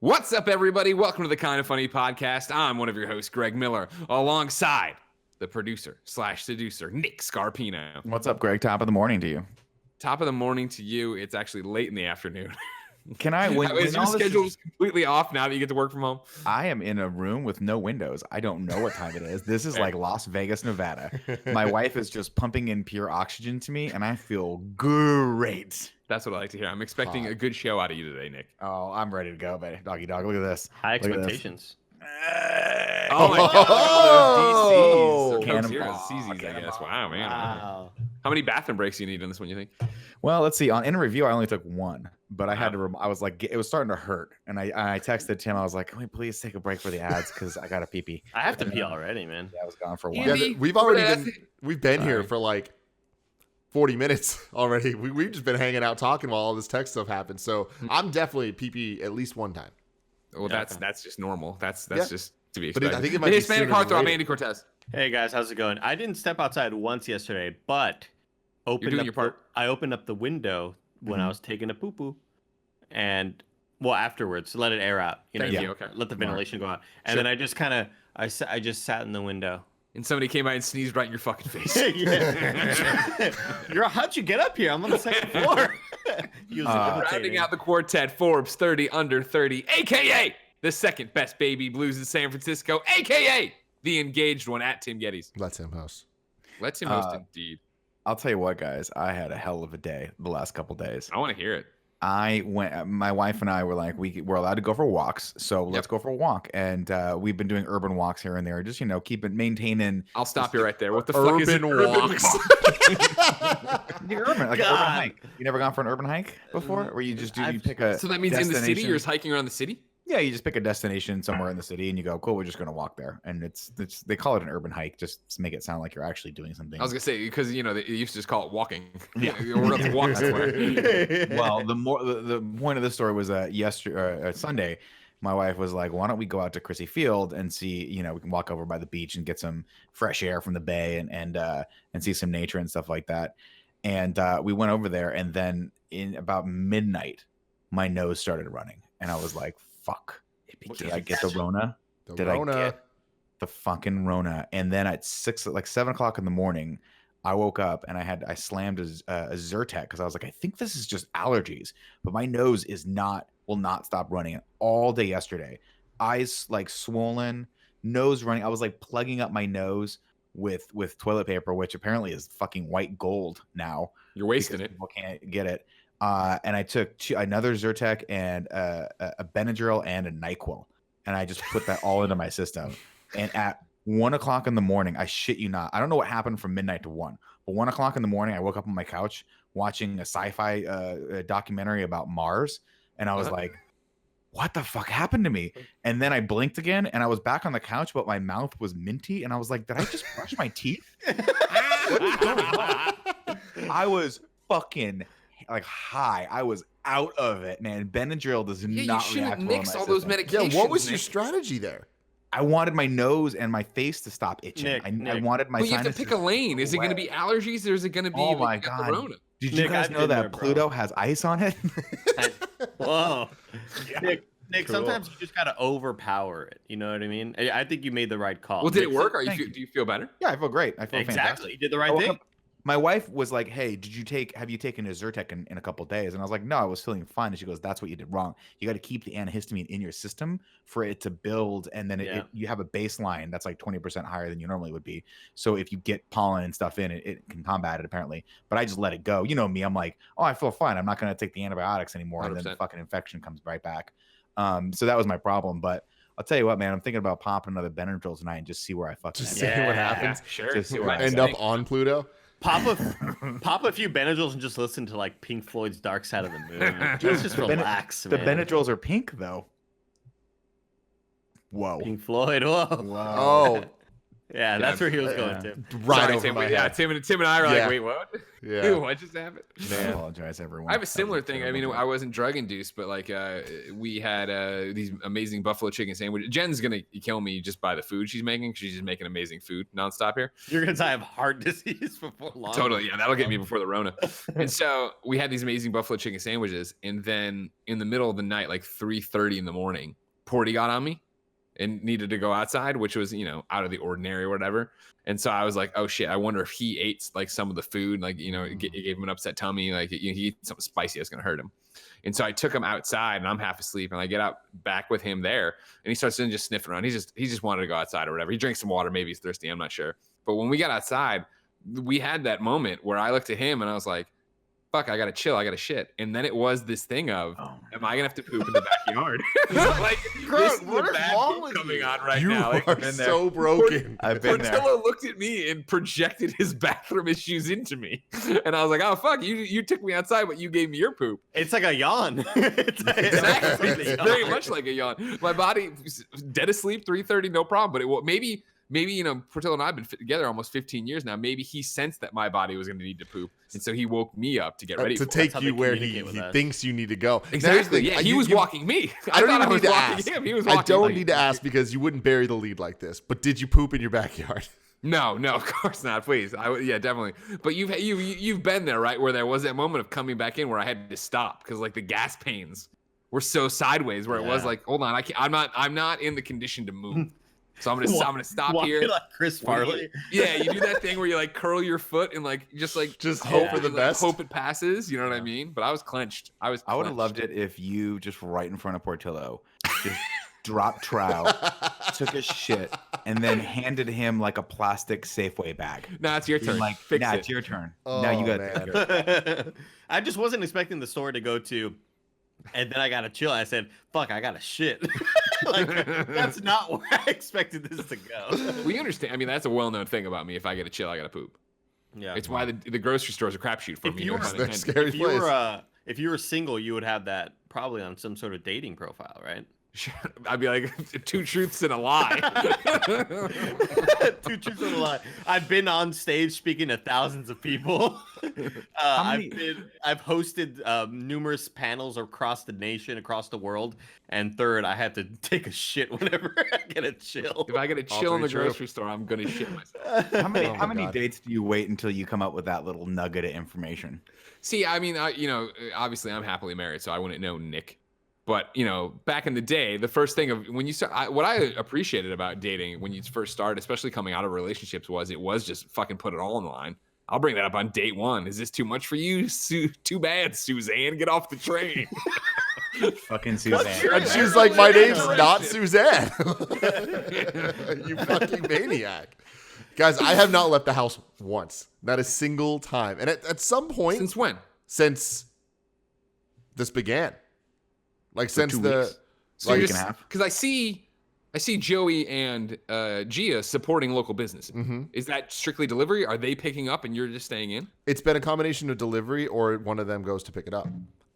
What's up, everybody? Welcome to the Kind of Funny podcast. I'm one of your hosts, Greg Miller, alongside the producer slash seducer, Nick Scarpino. What's up, Greg? Top of the morning to you. Top of the morning to you. It's actually late in the afternoon. Can I? Is your schedule completely off now that you get to work from home? I am in a room with no windows. I don't know what time it is. This is like Las Vegas, Nevada. My wife is just pumping in pure oxygen to me, and I feel great. That's what I like to hear. I'm expecting a good show out of you today, Nick. Oh, I'm ready to go, baby. Doggy dog. Look at this. High expectations. Oh my God! Cannonball. Those DCs, I guess. Wow, man. Wow. How many bathroom breaks do you need on this one? You think? Well, let's see. In review, I only took one, but I had to. I was like, it was starting to hurt, and I texted Tim. I was like, "Can we please take a break for the ads? Because I got to pee pee." I have to pee already, man. Yeah, I was gone for a while. Andy, Yeah, we've been here for like 40 minutes already. We've just been hanging out talking while all this tech stuff happens. So I'm definitely pee at least one time. Well, that's just normal. That's just to be But expected. I think it might the be Hispanic sooner than heartthrob, later. Andy Cortez. Hey guys, how's it going? I didn't step outside once yesterday, but doing your part. I opened up the window when I was taking a poo poo, and afterwards to let it air out. You know, Thank you. Okay. let the ventilation go out, and then I just I just sat in the window. And somebody came by and sneezed right in your fucking face. How'd you get up here? I'm on the second floor. He was Rounding out the quartet, Forbes 30 under 30, a.k.a. the second best baby blues in San Francisco, a.k.a. the engaged one at Tim Gettys. Let's him host. Let's him host indeed. I'll tell you what, guys. I had a hell of a day the last couple days. I want to hear it. My wife and I were like, we're allowed to go for walks, so let's go for a walk. And we've been doing urban walks here and there, just maintaining. I'll stop you right there. What the fuck is Urban urban walks. Urban, like an urban hike. You never gone for an urban hike before, where you just you pick a. So that means in the city, destination? you're just hiking around the city? Yeah, you just pick a destination somewhere in the city, and you go, cool, we're just gonna walk there. And it's they call it an urban hike, just to make it sound like you're actually doing something. I was gonna say because they used to just call it walking. Yeah. We're going to walk somewhere. Well, the point of this story was Sunday. My wife was like, why don't we go out to Chrissy Field and see, we can walk over by the beach and get some fresh air from the bay and see some nature and stuff like that. And we went over there, and then in about midnight, my nose started running, and I was like, fuck. Did I get the Rona? Did I get the fucking Rona? And then at 7 o'clock in the morning, I woke up and I slammed a Zyrtec because I was like, I think this is just allergies, but my nose will not stop running all day yesterday. Eyes like swollen, nose running. I was like plugging up my nose with toilet paper, which apparently is fucking white gold now. You're wasting it. People can't get it. And I took another Zyrtec and a Benadryl and a NyQuil, and I just put that all into my system. And at 1 o'clock in the morning, I shit you not, I don't know what happened from midnight to 1, but 1 o'clock in the morning, I woke up on my couch watching a sci-fi documentary about Mars, and I was like, what the fuck happened to me? And then I blinked again, and I was back on the couch, but my mouth was minty, and I was like, did I just brush my teeth? What is going on? I was fucking like high. I was out of it, man. Benadryl does not you react shouldn't well mix in my all those system. medications. Yeah, what was your Nick. strategy there? I wanted my nose and my face to stop itching. I wanted my But you have to sinuses pick a lane. Is it going to be allergies or is it going to be Oh my you got God. the Rona? Did you Nick, guys I've know been that there, bro. Pluto has ice on it? Whoa. Nick, Cool. sometimes you just gotta overpower it. You know what I mean? I think you made the right call. Well, did it work? Thank you. Do you feel better? Yeah, I feel great. I feel Exactly. fantastic. You did the I right woke thing. up- My wife was like, hey, have you taken a Zyrtec in a couple of days? And I was like, no, I was feeling fine. And she goes, that's what you did wrong. You got to keep the antihistamine in your system for it to build. And then you have a baseline that's like 20% higher than you normally would be. So if you get pollen and stuff in, it can combat it apparently. But I just let it go. You know me, I'm like, oh, I feel fine. I'm not going to take the antibiotics anymore. 100%. And then the fucking infection comes right back. So that was my problem. But I'll tell you what, man, I'm thinking about popping another Benadryl tonight and just see where I fucking Just end see up. what happens. Sure. Just see where I End up on Pluto. Pop a few Benadryls and just listen to like Pink Floyd's Dark Side of the Moon. Just relax, The man. Benadryls are pink though. Whoa. Pink Floyd. Whoa. Oh, Yeah, that's where he was going to. Right Sorry, over Tim, my yeah, head. Tim and I were Yeah. like, wait, what? Yeah. What just happened? I apologize, everyone. I have a That was similar thing. I mean, terrible I wasn't drug induced, but like we had these amazing buffalo chicken sandwiches. Jen's gonna kill me just by the food she's making. She's just making amazing food nonstop here. You're gonna die of heart disease before long. Totally, yeah, that'll get me before the Rona. And so we had these amazing buffalo chicken sandwiches, and then in the middle of the night, like 3:30 in the morning, Porty got on me and needed to go outside, which was, out of the ordinary or whatever. And so I was like, oh shit, I wonder if he ate like some of the food, like, it gave him an upset tummy, like he ate something spicy that's gonna hurt him. And so I took him outside, and I'm half asleep, and I get out back with him there, and he starts to just sniffing around. He just wanted to go outside or whatever. He drinks some water, maybe he's thirsty, I'm not sure. But when we got outside, we had that moment where I looked at him and I was like, fuck, I gotta chill, I gotta shit. And then it was this thing of, am I gonna have to poop in the backyard? Like, this is what a is bad wrong poop with coming you? on right You now. Like, are been there. so broken. I've been there. Portillo looked at me and projected his bathroom issues into me. And I was like, oh, fuck, you took me outside, but you gave me your poop. It's like a yawn. Exactly. It's It's very much like a yawn. My body, dead asleep, 3:30, no problem. But maybe Portillo and I have been together almost 15 years now. Maybe he sensed that my body was going to need to poop, and so he woke me up to get ready to for take how you they where he communicate with us. thinks you need to go. Exactly. Now, Yeah, he was walking me. I don't thought even was need to walking ask. him. He was walking I don't me. need to ask because you wouldn't bury the lead like this. But did you poop in your backyard? No, of course not. Please, yeah, definitely. But you've been there, right? Where there was that moment of coming back in where I had to stop because like the gas pains were so sideways, where it was like, hold on, I'm not in the condition to move. So I'm gonna stop Walking here. like Chris Farley. Yeah, you do that thing where you like curl your foot and like just hope for the best. Hope it passes. You know what I mean? But I was clenched. I would have loved it if you just right in front of Portillo just dropped trow, took a shit, and then handed him like a plastic Safeway bag. Nah, it's your turn. Like, Fix nah, it. it's your turn. Oh, now you got man. to. I just wasn't expecting the store to go to, and then I gotta chill. I said, "Fuck, I gotta shit." Like that's not where I expected this to go. We understand. I mean, that's a well-known thing about me. If I get a chill, I gotta poop. Yeah, It's why the grocery store's a crapshoot for If me. you no were- pun That's intended. scary. if you were single, you would have that probably on some sort of dating profile, right? I'd be like, 2 truths and a lie. 2 truths and a lie. I've been on stage speaking to thousands of people. I've hosted numerous panels across the nation, across the world. And third, I had to take a shit whenever I get a chill. If I get a chill in the true. grocery store, I'm gonna shit myself. How many Oh my how many God. dates do you wait until you come up with that little nugget of information? See, I mean, obviously I'm happily married, so I wouldn't know Nick. But, back in the day, the first thing of when you start, what I appreciated about dating when you first start, especially coming out of relationships, was it was just fucking put it all on the line. I'll bring that up on date 1. Is this too much for you? Too bad, Suzanne. Get off the train. Fucking Suzanne. And she's like, my name's not Suzanne. You fucking maniac. Guys, I have not left the house once. Not a single time. And at some point, Since when? since this began. Like For since 2 the weeks. So Like you're week and a half. because I see Joey and Gia supporting local businesses. Is that strictly delivery? Are they picking up and you're just staying in? it's been a combination of delivery or one of them goes to pick it up.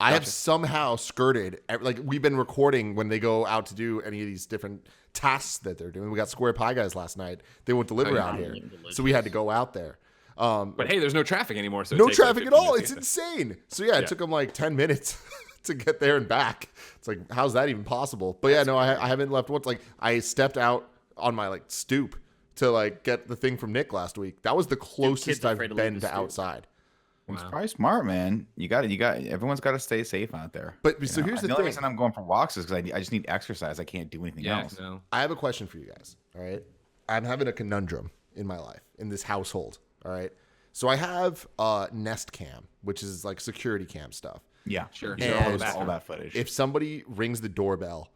I have somehow skirted, like we've been recording when they go out to do any of these different tasks that they're doing. We got Square Pie guys last night. They won't deliver out here. So we had to go out there. But hey, there's no traffic anymore. So it No takes like traffic at 15 all. minutes It's to get insane. So yeah, it took them like 10 minutes to get there and back. It's like, how's that even possible? But yeah, no, I haven't left once. Like I stepped out on my like stoop to like get the thing from Nick last week. That was the closest kids I've afraid to been leave to the stoop. outside. It's probably smart, man. Everyone's got to stay safe out there. But You so know? here's the only thing. reason I'm going for walks is because I just need exercise. I can't do anything Yeah, else. no. I have a question for you guys. All right. I'm having a conundrum in my life, in this household. All right. So I have Nest Cam, which is like security cam stuff. Yeah, Sure. You And should post all that footage. If somebody rings the doorbell,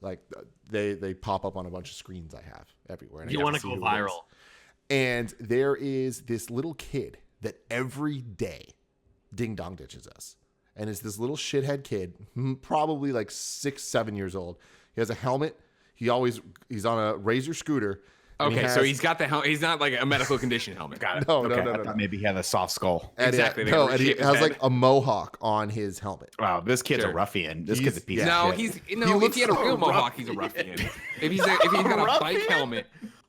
like they pop up on a bunch of screens I have everywhere. And I You get want to see go who it is. viral. And there is this little kid that every day ding dong ditches us. And it's this little shithead kid, probably like 6, 7 years old. He has a helmet. He's on a Razor scooter. and Okay, he so has- he's got the helmet. He's not like a medical condition helmet. Got it. no, okay, no, I no. thought maybe he had a soft skull. And Exactly, they no, gotta and he reshape his has head. like a mohawk on his helmet. Wow, this kid's Sure. a ruffian. This He's- kid's a piece yeah. of No, shit. if he had a real mohawk, he's a ruffian. ruffian. If he's got a bike helmet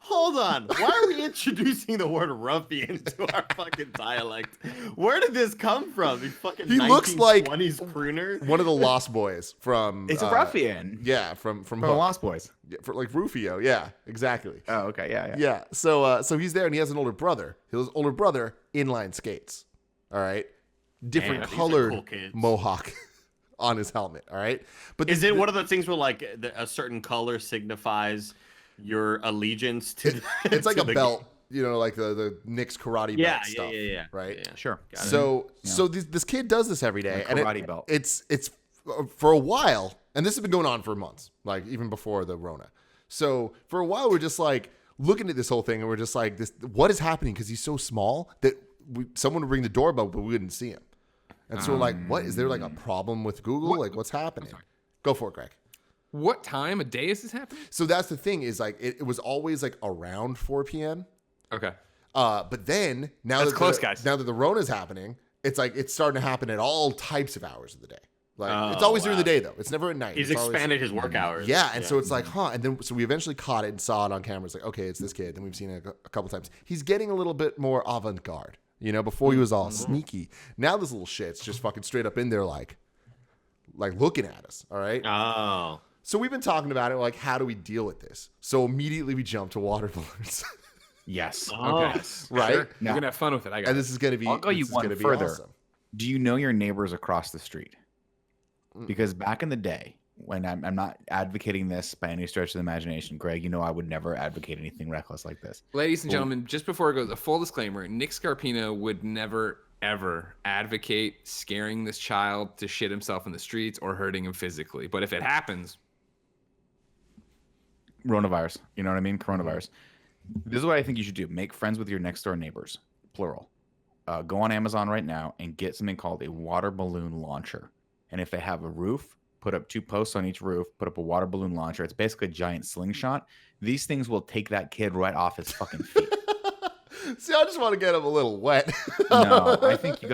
Hold on. Why are we introducing the word ruffian to our fucking dialect? Where did this come from? You fucking He looks like 1920s crooner. One of the Lost Boys from. It's a ruffian. Yeah, from From Hook. Lost Boys. Yeah, for like Rufio. Yeah, exactly. Oh, okay. Yeah. Yeah. So he's there and he has an older brother. His older brother inline skates. All right. Different Damn, these are colored cool kids. mohawk on his helmet. All right. But Is it one of the things where like a certain color signifies your allegiance to? It's like to a the- belt, like the Nick's karate Yeah, belt stuff. yeah. Right. Yeah. Sure. Got it. So this kid does this every day, A and karate belt. It's for a while, and this has been going on for months, like even before the Rona. So for a while, we're just like looking at this whole thing, and we're just like, what is happening? Because he's so small that someone would ring the doorbell, but we wouldn't see him. And so we're like, what is there like a problem with Google? Like, what's happening? Go for it, Greg. What time of day is this happening? So that's the thing is like it was always like around 4 p.m. Okay. But then now That's that close, guys. now that the Rona's happening, it's like it's starting to happen at all types of hours of the day. Like it's Oh, always during wow. the day though. It's never at night. He's It's always- expanded his work hours. Yeah, and so it's like, and then so we eventually caught it and saw it on camera. It's like, okay, it's this kid. Then we've seen it a couple times. He's getting a little bit more avant-garde. Before he was all sneaky. Now this little shit's just fucking straight up in there, like looking at us. All right. Oh. So we've been talking about it. Like, how do we deal with this? So immediately we jump to water balloons. Yes. Oh. Okay. Right? Sure. Now- You're gonna have fun with it. I got And it. this is gonna be. I'll go you this is one gonna be further. awesome. Do you know your neighbors across the street? Because back in the day, when I'm not advocating this by any stretch of the imagination, Greg, I would never advocate anything reckless like this. Ladies and gentlemen, just before it goes, a full disclaimer: Nick Scarpino would never ever advocate scaring this child to shit himself in the streets or hurting him physically. But if it happens, Coronavirus. You know what I mean? Coronavirus. This is what I think you should do. Make friends with your next door neighbors, plural. Go on Amazon right now and get something called a water balloon launcher. And if they have a roof, put up 2 posts on each roof, put up a water balloon launcher. It's basically a giant slingshot. These things will take that kid right off his fucking feet. See, I just want to get him a little wet. No, I think you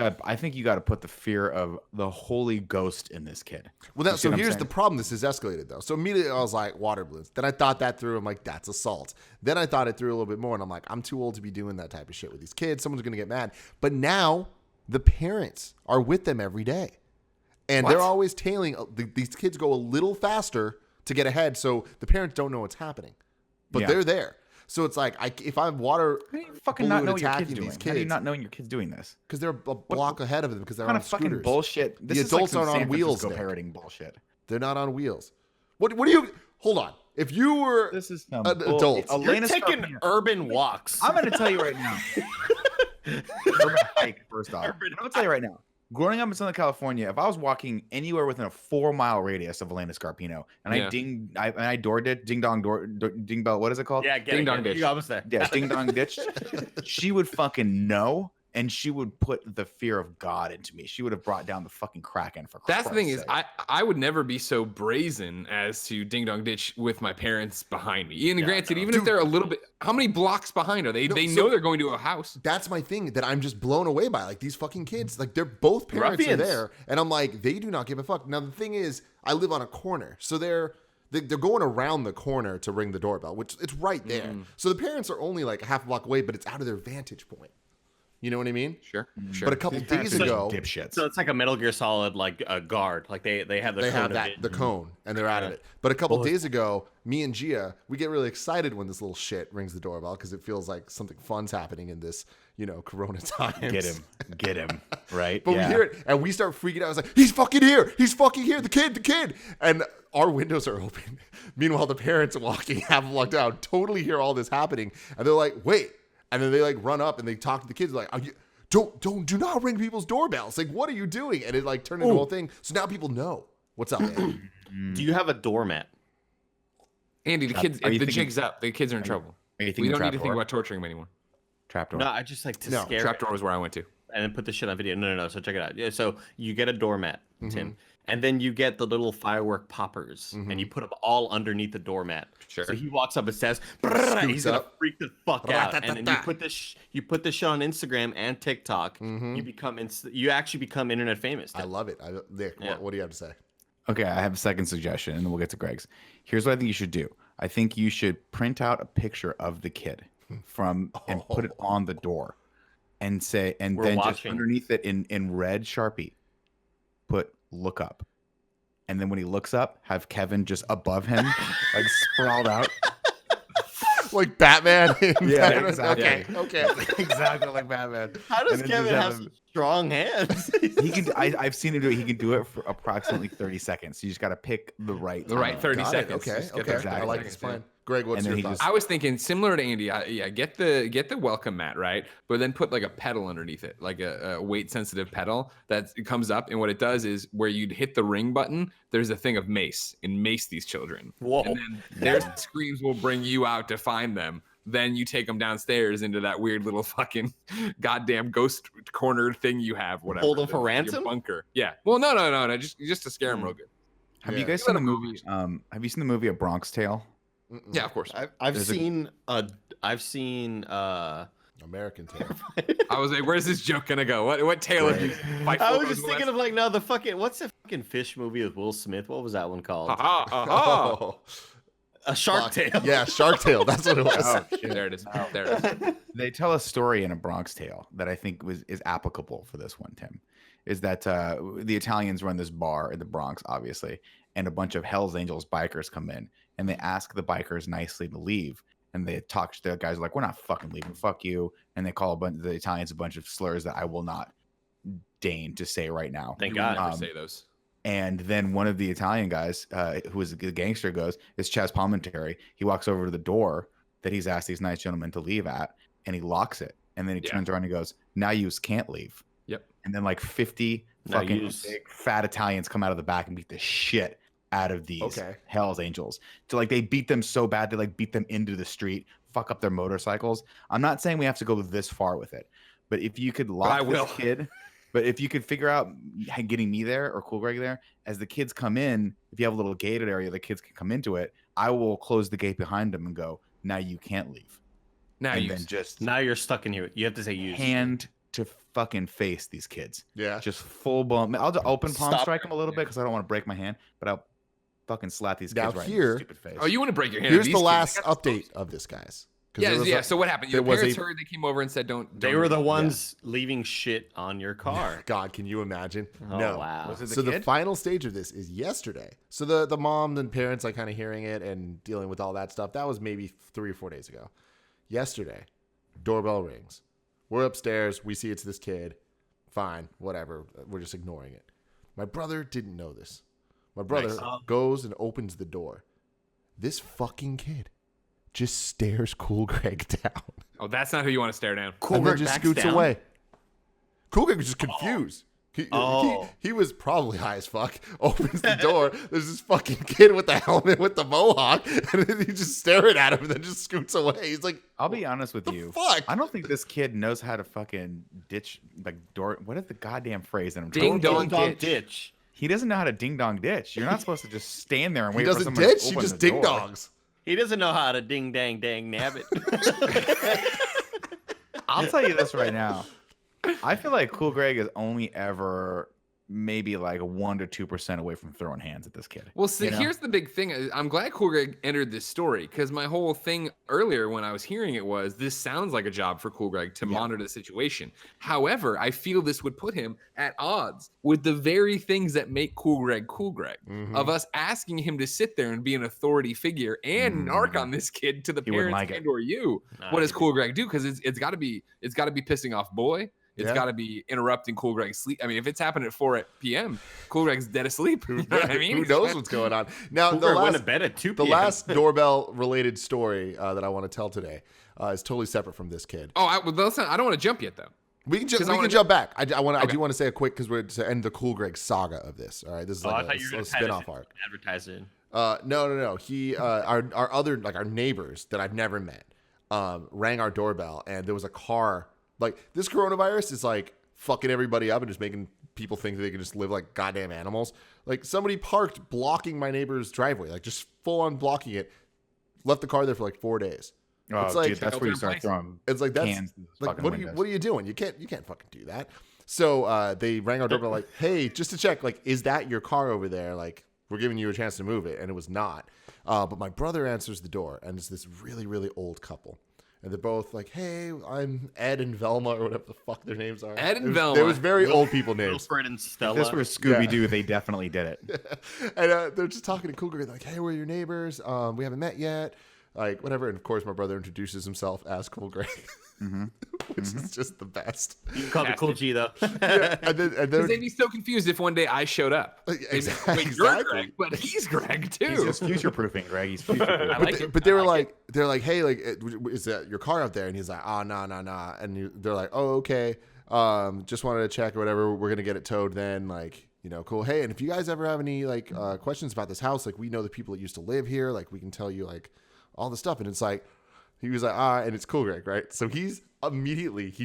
got to put the fear of the Holy Ghost in this kid. Well, You see so what I'm here's saying? the problem. This has escalated though. So immediately I was like, water balloons. Then I thought that through. I'm like, that's assault. Then I thought it through a little bit more, and I'm like, I'm too old to be doing that type of shit with these kids. Someone's gonna get mad. But now the parents are with them every day, and they're always tailing. These kids go a little faster to get ahead, so the parents don't know what's happening, but Yeah. they're there. So it's like, if I'm water How do you fucking not balloon know what your attacking kid's doing? these How do you kids, not knowing your kid's doing this? because they're a block ahead of them because they're What kind on of fucking scooters. bullshit? This The is like adults some aren't on San wheels, Francisco Nick. parroting bullshit. They're not on wheels. What do you? Hold on. If you were This is some an adult, You're Elena taking Scarpino. urban walks. I'm going to tell you right now. Urban hike, first off. I'm going to tell you right now. Growing up in Southern California, if I was walking anywhere within a 4-mile radius of Elena Scarpino, and Yeah. I door ditch, ding dong door, ding bell, what is it called? Yeah, get Ding it, dong get it. ditch. You almost there. Yeah, ding dong ditch. She would fucking know, and she would put the fear of God into me. She would have brought down the fucking Kraken for that's the thing Christ's is, sake. I would never be so brazen as to ding dong ditch with my parents behind me. And granted, even if they're a little bit, how many blocks behind are they? No, They so- know they're going to a house. that's my thing that I'm just blown away by. Like these fucking kids, like they're both parents Ruffians. are there, and I'm like, they do not give a fuck. Now the thing is, I live on a corner, so they're going around the corner to ring the doorbell, which it's right there. So the parents are only like a half a block away, but it's out of their vantage point. You know what I mean? Sure. But a couple days ago, dipshits. So it's like a Metal Gear Solid, like a guard. Like they have the they cone have of that it. the cone and they're out of it. But a couple days ago, me and Gia, we get really excited when this little shit rings the doorbell because it feels like something fun's happening in this, Corona times. Get him, right? But we hear it and we start freaking out. I was like, he's fucking here. He's fucking here. The kid. And our windows are open. Meanwhile, the parents are walking half a block down, totally hear all this happening. And they're like, wait. And then they like run up and they talk to the kids like, do not ring people's doorbells. Like, what are you doing? And it like turned into a whole thing. So now people know. What's up, man? Do you have a doormat? Andy, the kids, Are you the thinking- jig's up. The kids are in trouble. Are you We thinking don't need to think trapdoor? about torturing them anymore. Trapdoor. No, I just like to No, scare Trapdoor was where I went to. and then put the shit on video. No. So check it out. Yeah, so you get a doormat, Mm-hmm. Tim, and then you get the little firework poppers, and you put them all underneath the doormat. Sure. So he walks up and says, "Brrr," he's gonna up. freak the fuck out, and then you Ra-ta-ta-ta. put this shit on Instagram and TikTok. Mm-hmm. You actually become internet famous. I Tim. love it. Nick, Yeah. what do you have to say? Okay, I have a second suggestion, and then we'll get to Greg's. Here's what I think you should do. I think you should print out a picture of the kid and put it on the door and say, and We're then watching. just underneath it in red Sharpie, put look up. And then when he looks up, have Kevin just above him, like sprawled out. Like Batman. Yeah, exactly. Okay. Exactly like Batman. How does And then Kevin just have him- such strong hands? He can. I've seen him do it. He can do it for approximately 30 seconds. You just got to pick the right. The right time. 30 Got it. seconds. Okay. Just get Okay. those exactly. I like 30 this seconds, plan. Greg, what's And then your he thoughts? just- I was thinking similar to Andy. Get the welcome mat, right? But then put like a pedal underneath it, like a weight sensitive pedal that it comes up. And what it does is where you'd hit the ring button, there's a thing of mace and mace these children. Whoa. And then their screams will bring you out to find them. Then you take them downstairs into that weird little fucking goddamn ghost corner thing you have, whatever. Hold them for your ransom? bunker. Yeah. Well, no. Just to scare them real good. Have Yeah. you guys seen the movie? Have you seen the movie A Bronx Tale? Yeah, of course. I've There's seen American Tail. I was like, where's this joke gonna go? What tale of you? I was just thinking of like no, the fucking what's the fucking fish movie with Will Smith? What was that one called? Oh. A Shark Tale. Yeah, Shark Tale. That's what it was. Oh, shit. There it is. There it is. They tell a story in A Bronx Tale that I think is applicable for this one, Tim. Is that the Italians run this bar in the Bronx, obviously, and a bunch of Hell's Angels bikers come in and they ask the bikers nicely to leave. And they talk to the guys like, we're not fucking leaving, fuck you. And they call the Italians a bunch of slurs that I will not deign to say right now. Thank You would God. never say those. And then one of the Italian guys, who is a gangster, goes, it's Chaz Palminteri. He walks over to the door that he's asked these nice gentlemen to leave at, and he locks it. And then he turns around and goes, now yous can't leave. Yep. And then like 50 Now fucking yous. big, fat Italians come out of the back and beat the shit out of these Hell's Angels. So like they beat them so bad they like beat them into the street, fuck up their motorcycles. I'm not saying we have to go this far with it, but if you could lock this kid, but if you could figure out getting me there or Cool Greg there, as the kids come in, if you have a little gated area, the kids can come into it. I will close the gate behind them and go, now you can't leave. Now And you then just Now you're stuck in here. You have to say use. hand to fucking face these kids. Yeah. Just full blown. I'll just open palm Stop. strike them a little bit because I don't want to break my hand, but I'll fucking slap these Now kids right in here- the stupid face. Oh, you want to break your hand? Here's These the kids, last they got update of this, guys. 'Cause Yeah, there was yeah. a- So what happened? Your there was parents a- heard. They came over and said, "Don't." They don't were do the it." ones leaving shit on your car. God, can you imagine? Oh, No. wow. Was it the So the kid? final stage of this is yesterday. So the mom and parents like kind of hearing it and dealing with all that stuff. That was maybe 3 or 4 days ago. Yesterday, doorbell rings. We're upstairs. We see it's this kid. Fine, whatever. We're just ignoring it. My brother didn't know this. My brother Nice. goes and opens the door. This fucking kid just stares Cool Greg down. Oh, that's not who you want to stare down. Cool and then Greg just backs scoots down? away. Cool Greg was just confused. He was probably high as fuck. Opens the door. There's this fucking kid with the helmet with the mohawk, and then he just staring at him and then just scoots away. He's like, I'll be honest with you. fuck? I don't think this kid knows how to fucking ditch like door. What is the goddamn phrase that I'm Ding trying to- dong Ding ditch. He doesn't know how to ding dong ditch. You're not supposed to just stand there and He wait for doesn't someone ditch. to He open just the ding door. dongs. He doesn't know how to ding dang dang nabbit. I'll tell you this right now. I feel like Cool Greg is only ever maybe like 1 to 2% away from throwing hands at this kid. Well, see, You know? here's the big thing. I'm glad Cool Greg entered this story because my whole thing earlier when I was hearing it was this sounds like a job for Cool Greg to monitor the situation. However, I feel this would put him at odds with the very things that make Cool Greg Cool Greg. Mhm. Of us asking him to sit there and be an authority figure and narc on this kid to the He wouldn't parents like it. and or you. What does Cool Greg do? Because it's got to be pissing off Boy. It's Yeah. got to be interrupting Cool Greg's sleep. I mean, if it's happening at 4 p.m., Cool Greg's dead asleep. You know what I mean? Who knows what's going on? Now, Cool the Greg went last, to bed at 2 the p.m. last doorbell related story that I want to tell today is totally separate from this kid. Oh, I don't want to jump yet, though. We can, 'Cause I we wanna can jump back. I do Okay. want to say a quick because we're to end the Cool Greg saga of this. All right, this is I like thought you were a going to spin-off arc. advertise it. No. He, our other, like our neighbors that I've never met, rang our doorbell, and there was a car. Like this coronavirus is like fucking everybody up and just making people think that they can just live like goddamn animals. Like somebody parked blocking my neighbor's driveway, like just full on blocking it. Left the car there for like 4 days. Oh, It's like- dude, that's where you start Place. throwing It's like that's cans. in the like fucking what windows. are you doing? You can't fucking do that. So they rang our doorbell like, hey, just to check, like, is that your car over there? Like, we're giving you a chance to move it. And it was not. But my brother answers the door, and it's this really, really old couple. And they're both like, hey, I'm Ed and Velma, or whatever the fuck their names are. Ed and Velma. There was very old people names. Wilfred and Stella. If this was Scooby-Doo, they definitely did it. And they're just talking to Cool Greg, like, hey, we're your neighbors. We haven't met yet. Like, whatever. And, of course, my brother introduces himself as Cool Greg, which is just the best. You can call me Cool G, though. Yeah, and Because they'd be so confused if one day I showed up. Exactly. Wait, you're Greg, but he's Greg, too. He's just future-proofing, Greg. He's future-proofing. I like it. But they were like, they're like, hey, like, is that your car out there? And he's like, oh, no. And they're like, oh, okay. Just wanted to check or whatever. We're going to get it towed then. Like, you know, cool. Hey, and if you guys ever have any, like, questions about this house, like, we know the people that used to live here. Like, we can tell you, like, all the stuff. And it's like, he was like, and it's Cool Greg, right? So he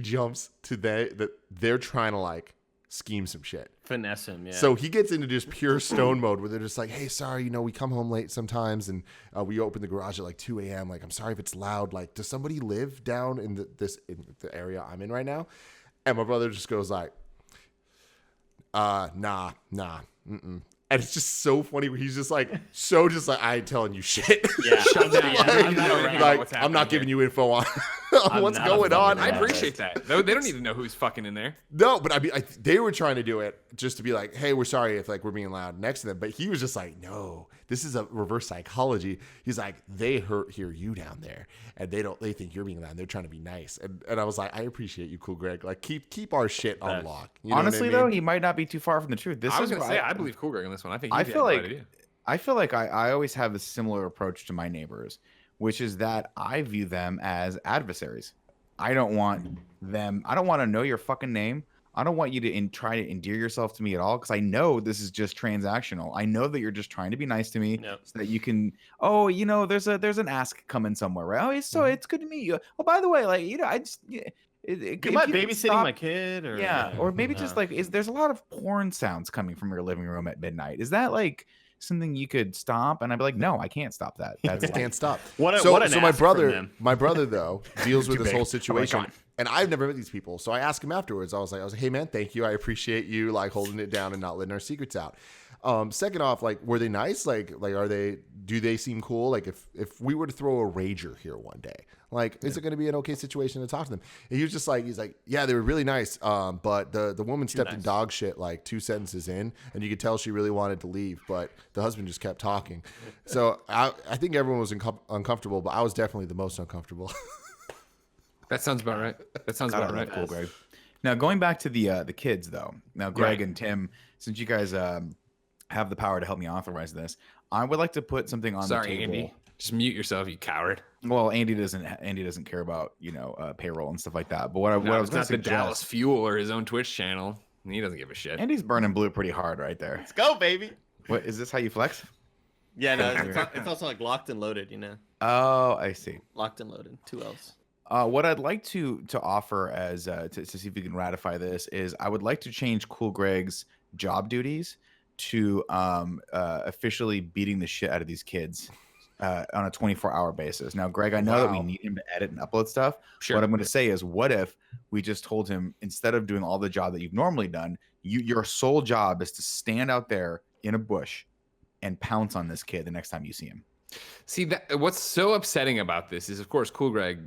jumps to that they're trying to, like, scheme some shit. Finesse him, yeah. So he gets into just pure stone mode where they're just like, hey, sorry, you know, we come home late sometimes and we open the garage at like 2 a.m. Like, I'm sorry if it's loud. Like, does somebody live down in the area I'm in right now? And my brother just goes like, nah, mm-mm. And it's just so funny where he's just like, I ain't telling you shit. Yeah, I'm not giving you info on what's going on. I appreciate that. They don't need to know who's fucking in there. No, but I mean, they were trying to do it just to be like, hey, we're sorry if like we're being loud next to them. But he was just like, no, this is a reverse psychology. He's like, they hear you down there, and they think you're being loud. And they're trying to be nice. And I was like, I appreciate you, Cool Greg. Like, keep our shit on lock. You know Honestly, what I mean? though, he might not be too far from the truth. I was gonna say, I believe Cool Greg on this one. I think I feel like I always have a similar approach to my neighbors, which is that I view them as adversaries. I don't want to know your fucking name. I don't want you to try to endear yourself to me at all, because I know this is just transactional. I know that you're just trying to be nice to me, so that you can. Oh, you know, there's an ask coming somewhere, right? Oh, it's good to meet you. Oh, by the way, like, you know, I just. You mind babysitting my kid, or or maybe just like, there's a lot of porn sounds coming from your living room at midnight. Is that like something you could stop? And I'd be like, no, I can't stop that. That's can't stop. So my brother though deals with this whole situation, and I've never met these people. So I asked him afterwards. I was like, hey man, thank you. I appreciate you like holding it down and not letting our secrets out. Second off, like, were they nice? Like, do they seem cool? Like, if we were to throw a rager here one day, like, is it going to be an okay situation to talk to them? And he was just like, yeah, they were really nice. But the woman stepped in dog shit like 2 sentences in, and you could tell she really wanted to leave, but the husband just kept talking. So I think everyone was uncomfortable, but I was definitely the most uncomfortable. That sounds about right. Cool, Greg. Now, going back to the kids, though. Now, Greg and Tim, since you guys have the power to help me authorize this, I would like to put something on the table. Sorry, Andy. Just mute yourself, you coward. Well, Andy doesn't care about, you know, payroll and stuff like that. But what I was going to suggest, the Dallas Fuel or his own Twitch channel. He doesn't give a shit. Andy's burning blue pretty hard right there. Let's go, baby. What is this? How you flex? Yeah, no, it's also like locked and loaded, you know. Oh, I see. Locked and loaded. 2 L's. What I'd like to offer as to see if we can ratify this is I would like to change Cool Greg's job duties to officially beating the shit out of these kids on a 24-hour basis. Now, Greg, I know that we need him to edit and upload stuff. Sure. What I'm going to say is, what if we just told him, instead of doing all the job that you've normally done, your sole job is to stand out there in a bush and pounce on this kid the next time you see him. See, what's so upsetting about this is, of course, Cool Greg,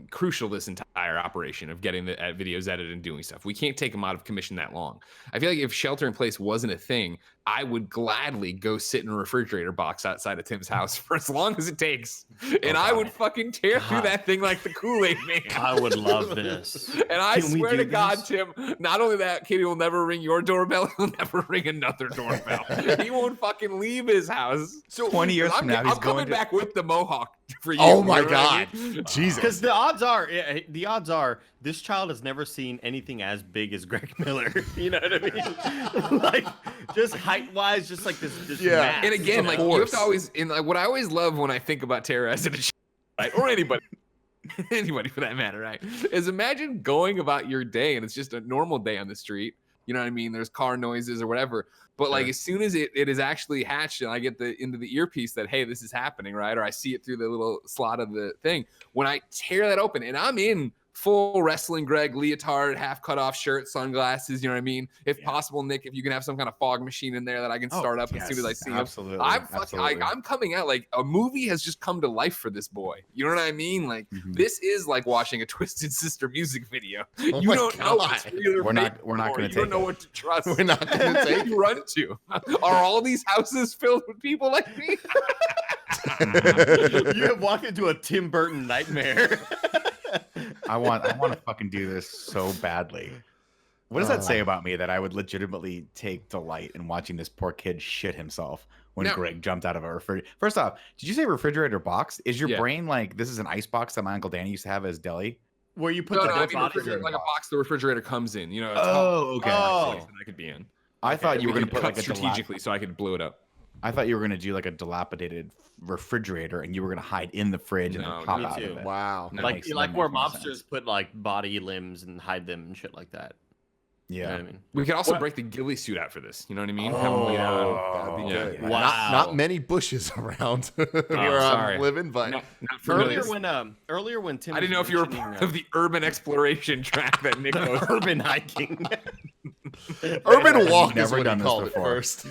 crucial this entire operation of getting the videos edited and doing stuff. We can't take him out of commission that long. I feel like if shelter in place wasn't a thing, I would gladly go sit in a refrigerator box outside of Tim's house for as long as it takes. And I would fucking tear through that thing like the Kool-Aid man. I would love this. And I swear to God, Tim, not only that, Katie will never ring your doorbell. He'll never ring another doorbell. He won't fucking leave his house. So 20 years from now, I'm coming back with the mohawk for you. Oh my God. Jesus. Because the odds are this child has never seen anything as big as Greg Miller. You know what I mean? Like, just height-wise, just like this mass. And again, like, you have to always, what I always love when I think about terrorizing a child, right, or anybody for that matter, right, is imagine going about your day and it's just a normal day on the street. You know what I mean? There's car noises or whatever. But like, as soon as it is actually hatched and I get into the earpiece that, hey, this is happening, right? Or I see it through the little slot of the thing. When I tear that open and I'm in full wrestling Greg leotard, half cut off shirt, sunglasses. You know what I mean? If possible, Nick, if you can have some kind of fog machine in there that I can start up as soon as I see him. Absolutely. I'm coming out like a movie has just come to life for this boy. You know what I mean? Like this is like watching a Twisted Sister music video. You don't know what's real or fake. We're not going to take. You don't know what to trust. We're not going to take. You run to. Are all these houses filled with people like me? You have walked into a Tim Burton nightmare. I want to fucking do this so badly. What does that say about me that I would legitimately take delight in watching this poor kid shit himself when Greg jumped out of a refrigerator? First off, did you say refrigerator box? Is your brain like this is an ice box that my Uncle Danny used to have as deli? Where you put the refrigerator, like a box the refrigerator comes in. You know. Okay. That I could be in. I thought you were going to put cut like a strategically so I could blow it up. I thought you were going to do like a dilapidated refrigerator and you were going to hide in the fridge and then pop out of it. Wow. Like where mobsters put like body limbs and hide them and shit like that. Yeah. You know what I mean? We could also break the ghillie suit out for this. You know what I mean? That'd be good. Wow. Not many bushes around where I'm living, but not earlier when Tim I didn't know if you were part of the urban exploration track that Nick goes. urban hiking. urban walk is never what done he this called it before. first.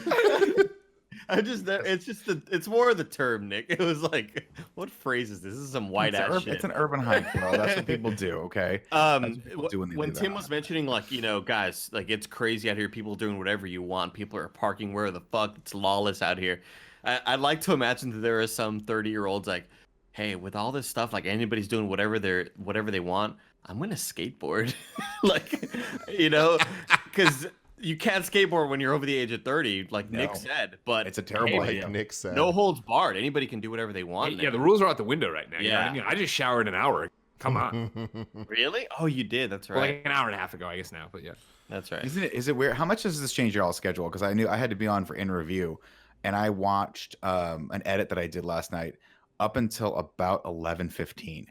It's more of the term, Nick. It was like, what phrase is this? This is some white ass shit. It's an urban hike, bro. That's what people do, okay? When Tim was mentioning, like, you know, guys, like it's crazy out here. People doing whatever you want. People are parking where the fuck. It's lawless out here. I'd like to imagine that there are some 30-year-olds like, hey, with all this stuff, like anybody's doing whatever they want. I'm gonna skateboard, like, you know, because. You can't skateboard when you're over the age of 30, like Nick said, but it's a terrible idea. Like Nick said. No holds barred. Anybody can do whatever they want. Yeah, the rules are out the window right now. Yeah. You know what I mean? I just showered an hour. Come on. Really? Oh, you did. That's right. Well, like an hour and a half ago, I guess now, but yeah. That's right. Is it weird? How much does this change your all schedule? Because I knew I had to be on for in review, and I watched an edit that I did last night up until about 11:15,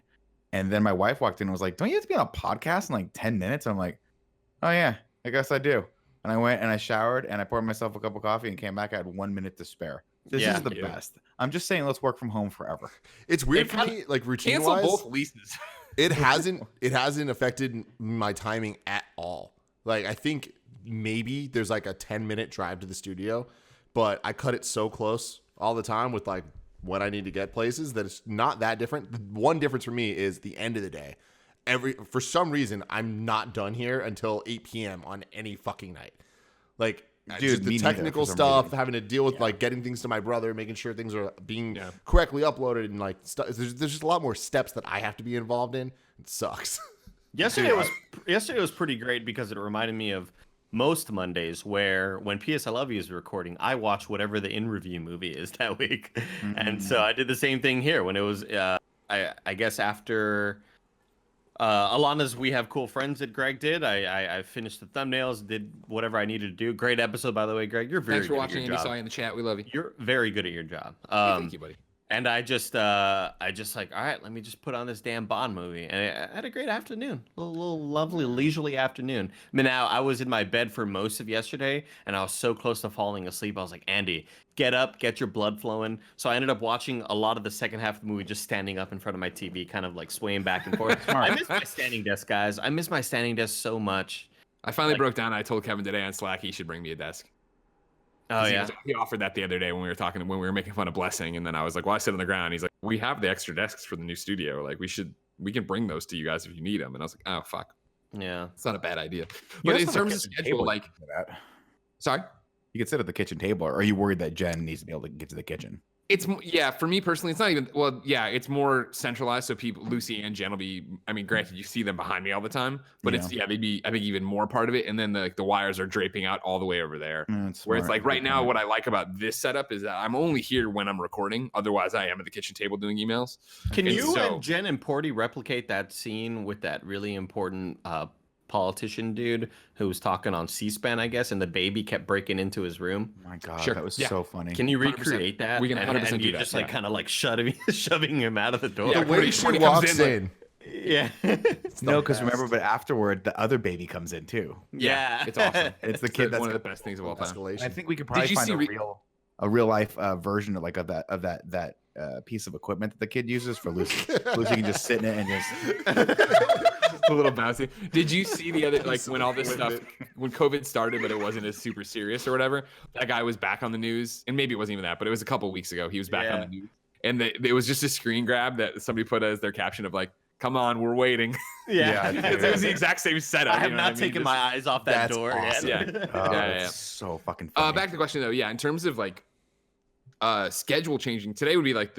and then my wife walked in and was like, "Don't you have to be on a podcast in like 10 minutes?" I'm like, "Oh yeah, I guess I do." And I went and I showered and I poured myself a cup of coffee and came back. I had 1 minute to spare. This is the best. I'm just saying, let's work from home forever. It's weird for me, like routine Cancel wise. both leases. It hasn't affected my timing at all. Like I think maybe there's like a 10-minute drive to the studio, but I cut it so close all the time with like when I need to get places that it's not that different. The one difference for me is the end of the day. For some reason, I'm not done here until 8 p.m. on any fucking night. Like, Dude, the technical stuff, having to deal with like getting things to my brother, making sure things are being correctly uploaded, and like stuff. There's just a lot more steps that I have to be involved in. It sucks. Yesterday was pretty great because it reminded me of most Mondays where when PS I Love You is recording, I watch whatever the in review movie is that week, and so I did the same thing here when it was. I guess after. Alana's We Have Cool Friends that Greg did. I finished the thumbnails, did whatever I needed to do. Great episode, by the way, Greg. You're very Thanks for good watching, at your Andy. job. Saw you in the chat. We love you. You're very good at your job. Thank you, buddy. And I just like, all right, let me just put on this damn Bond movie. And I had a great afternoon. A little lovely, leisurely afternoon. I mean, now, I was in my bed for most of yesterday, and I was so close to falling asleep. I was like, Andy, get up, get your blood flowing. So I ended up watching a lot of the second half of the movie just standing up in front of my TV, kind of like swaying back and forth. I miss my standing desk, guys. I miss my standing desk so much. I finally broke down. I told Kevin today on Slack he should bring me a desk. Oh yeah, he offered that the other day when we were making fun of Blessing, and then I was like, "Well, I sit on the ground." He's like, "We have the extra desks for the new studio. Like, we can bring those to you guys if you need them." And I was like, "Oh fuck, yeah, it's not a bad idea." But in terms of schedule, like, sorry, you could sit at the kitchen table, or are you worried that Jen needs to be able to get to the kitchen? It's for me personally, it's not even it's more centralized, so people, Lucy and Jen will be, I mean, granted you see them behind me all the time, but they'd be, I think, even more part of it, and then the wires are draping out all the way over there, where it's like right now what I like about this setup is that I'm only here when I'm recording, otherwise I am at the kitchen table doing emails. Can you and Jen and Porty replicate that scene with that really important politician dude who was talking on C-SPAN, I guess, and the baby kept breaking into his room? Oh my God, that was so funny. Can you recreate that? We can 100% and do that. Just like kind of like shoving him out of the door. The way she walks in. Yeah. No, because remember, but afterward, the other baby comes in too. Yeah. It's awesome. It's the kid that's one of the best things of all time. Escalation. I think we could probably find a real life version of that piece of equipment that the kid uses for Lucy. Lucy can just sit in it and just a little bouncy. Did you see the other, like, when all this stuff, when COVID started, but it wasn't as super serious or whatever? That guy was back on the news, and maybe it wasn't even that, but it was a couple weeks ago. He was back on the news, and it was just a screen grab that somebody put as their caption of like, "Come on, we're waiting." It was the exact same setup. I have not taken my eyes off that door yet. Yeah. So fucking funny. Back to the question though. Yeah, in terms of like schedule changing, today would be like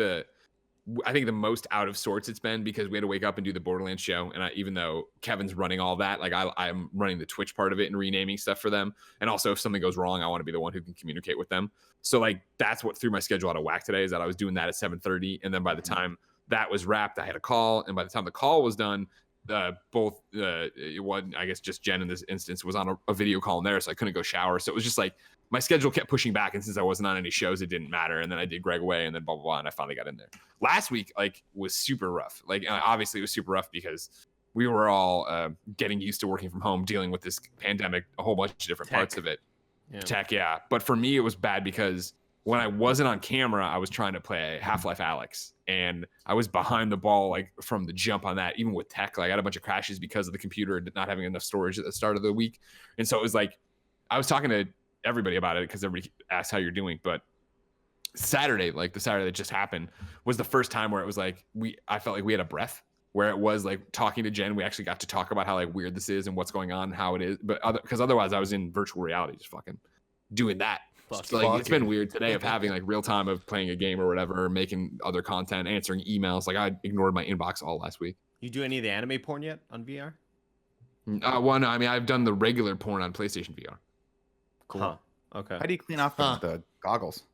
I think the most out of sorts it's been, because we had to wake up and do the Borderlands show, and even though Kevin's running all that, like I'm running the Twitch part of it and renaming stuff for them, and also if something goes wrong, I want to be the one who can communicate with them. So like that's what threw my schedule out of whack today, is that I was doing that at 7:30, and then by the time that was wrapped, I had a call, and by the time the call was done, it wasn't, I guess just Jen in this instance was on a video call in there, so I couldn't go shower. So it was just like my schedule kept pushing back, and since I wasn't on any shows, it didn't matter. And then I did Greg away, and then blah blah blah, and I finally got in there. Last week like was super rough. Like obviously it was super rough because we were all getting used to working from home, dealing with this pandemic, a whole bunch of different parts of it. Tech, yeah. But for me, it was bad because when I wasn't on camera, I was trying to play Half-Life Alyx, and I was behind the ball like from the jump on that. Even with tech, like I had a bunch of crashes because of the computer not having enough storage at the start of the week. And so it was like I was talking to everybody about it because everybody asked how you're doing. But Saturday, like the Saturday that just happened, was the first time where it was like I felt like we had a breath, where it was like talking to Jen, we actually got to talk about how like weird this is and what's going on and how it is. But because otherwise I was in virtual reality just fucking doing that. So, like it's been weird today of having like real time of playing a game or whatever, making other content, answering emails. Like I ignored my inbox all last week. You do any of the anime porn yet on VR? Well, no, I mean I've done the regular porn on PlayStation VR. Cool. Huh. Okay. How do you clean off the goggles?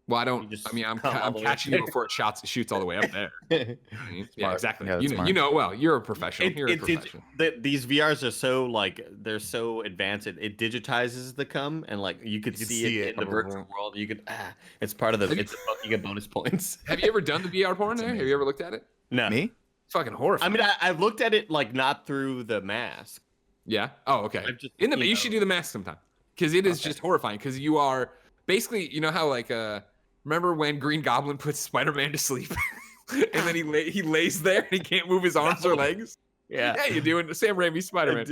Well, I don't. I mean, I'm catching you before it shoots all the way up there. Yeah, exactly. Yeah, you know, well, you're a professional. You're a professional. These VRs are so like they're so advanced. It digitizes the cum, and like you could see it in the virtual world. You could it's part of the. You get bonus points. Have you ever done the VR porn there? Have you ever looked at it? No. Me? It's fucking horrifying. I mean, I've looked at it like not through the mask. Yeah. Oh, okay. You should do the mask sometime, because it is just horrifying. Because you are basically, you know how like remember when Green Goblin puts Spider-Man to sleep, and then he lays there and he can't move his arms or legs? Yeah. Yeah, you do it. Sam Raimi's Spider-Man. I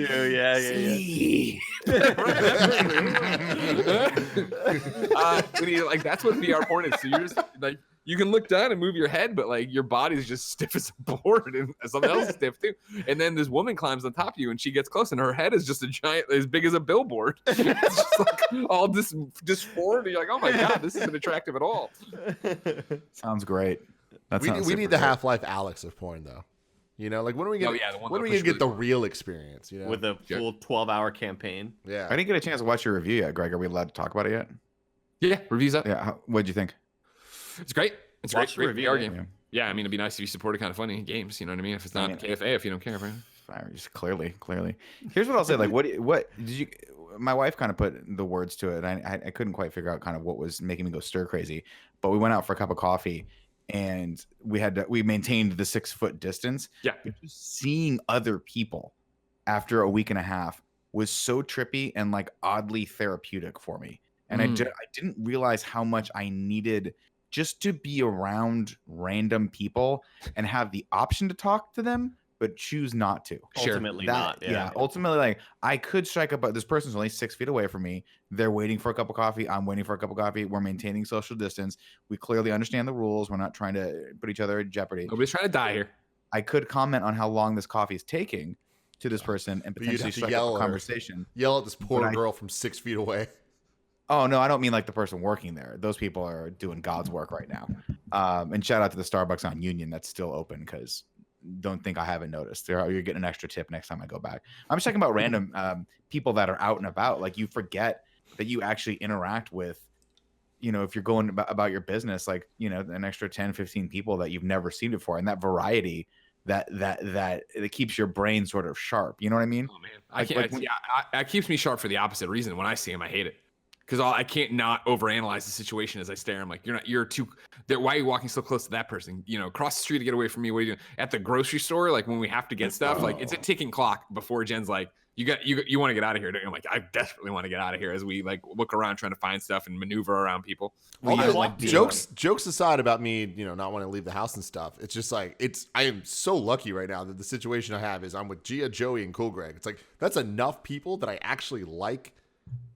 do, yeah. Like that's what VR porn is. So you're just like you can look down and move your head, but like your body's just stiff as a board, and something else is stiff too. And then this woman climbs on top of you, and she gets close, and her head is just a giant, as big as a billboard. It's just like all disformed. You're like, oh my god, this isn't attractive at all. Sounds great. We need the Half-Life Alyx of porn, though. You know, like when are we gonna get the real experience? You know, with a full 12-hour campaign. Yeah, I didn't get a chance to watch your review yet, Greg. Are we allowed to talk about it yet? Yeah, reviews up. Yeah, what'd you think? It's great. It's Watch great review VR game. Yeah, I mean, it'd be nice if you supported Kind of Funny games. You know what I mean? If it's not KFA, if you don't care, right? Just clearly. Here's what I'll say. Like, what did you? My wife kind of put the words to it. And I couldn't quite figure out kind of what was making me go stir crazy. But we went out for a cup of coffee, and we maintained the 6-foot distance. Yeah. But just seeing other people after a week and a half was so trippy and like oddly therapeutic for me. And I didn't realize how much I needed just to be around random people and have the option to talk to them, but choose not to. Ultimately not. Yeah. Ultimately, like I could strike up, but this person's only 6 feet away from me. They're waiting for a cup of coffee. I'm waiting for a cup of coffee. We're maintaining social distance. We clearly understand the rules. We're not trying to put each other in jeopardy. Nobody's trying to die here. I could comment on how long this coffee is taking to this person and potentially strike up a conversation. Yell at this poor girl from 6 feet away. Oh, no, I don't mean like the person working there. Those people are doing God's work right now. And shout out to the Starbucks on Union that's still open, because don't think I haven't noticed. You're getting an extra tip next time I go back. I'm just talking about random people that are out and about. Like you forget that you actually interact with, you know, if you're going about your business, like, you know, an extra 10, 15 people that you've never seen before. And that variety that it keeps your brain sort of sharp. You know what I mean? Oh, man. It keeps me sharp for the opposite reason. When I see him, I hate it. Because I can't not overanalyze the situation as I stare. I'm like, why are you walking so close to that person? You know, cross the street to get away from me. What are you doing? At the grocery store, like when we have to get stuff, like it's a ticking clock before Jen's like, you want to get out of here. I'm like, I desperately want to get out of here as we like look around trying to find stuff and maneuver around people. Jokes aside about me, not wanting to leave the house and stuff. It's just like I am so lucky right now that the situation I have is I'm with Gia, Joey, and Cool Greg. It's like that's enough people that I actually like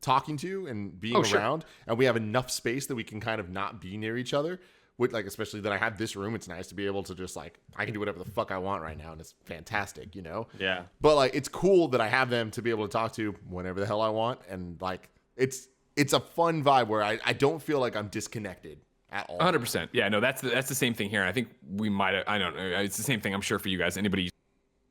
talking to and being around, and we have enough space that we can kind of not be near each other. With like, especially that I have this room, it's nice to be able to just like I can do whatever the fuck I want right now, and it's fantastic, Yeah. But like, it's cool that I have them to be able to talk to whenever the hell I want, and like it's a fun vibe where I don't feel like I'm disconnected at all. 100%. Yeah, no, that's the same thing here. I think we might have, I don't know. It's the same thing, I'm sure, for you guys. Anybody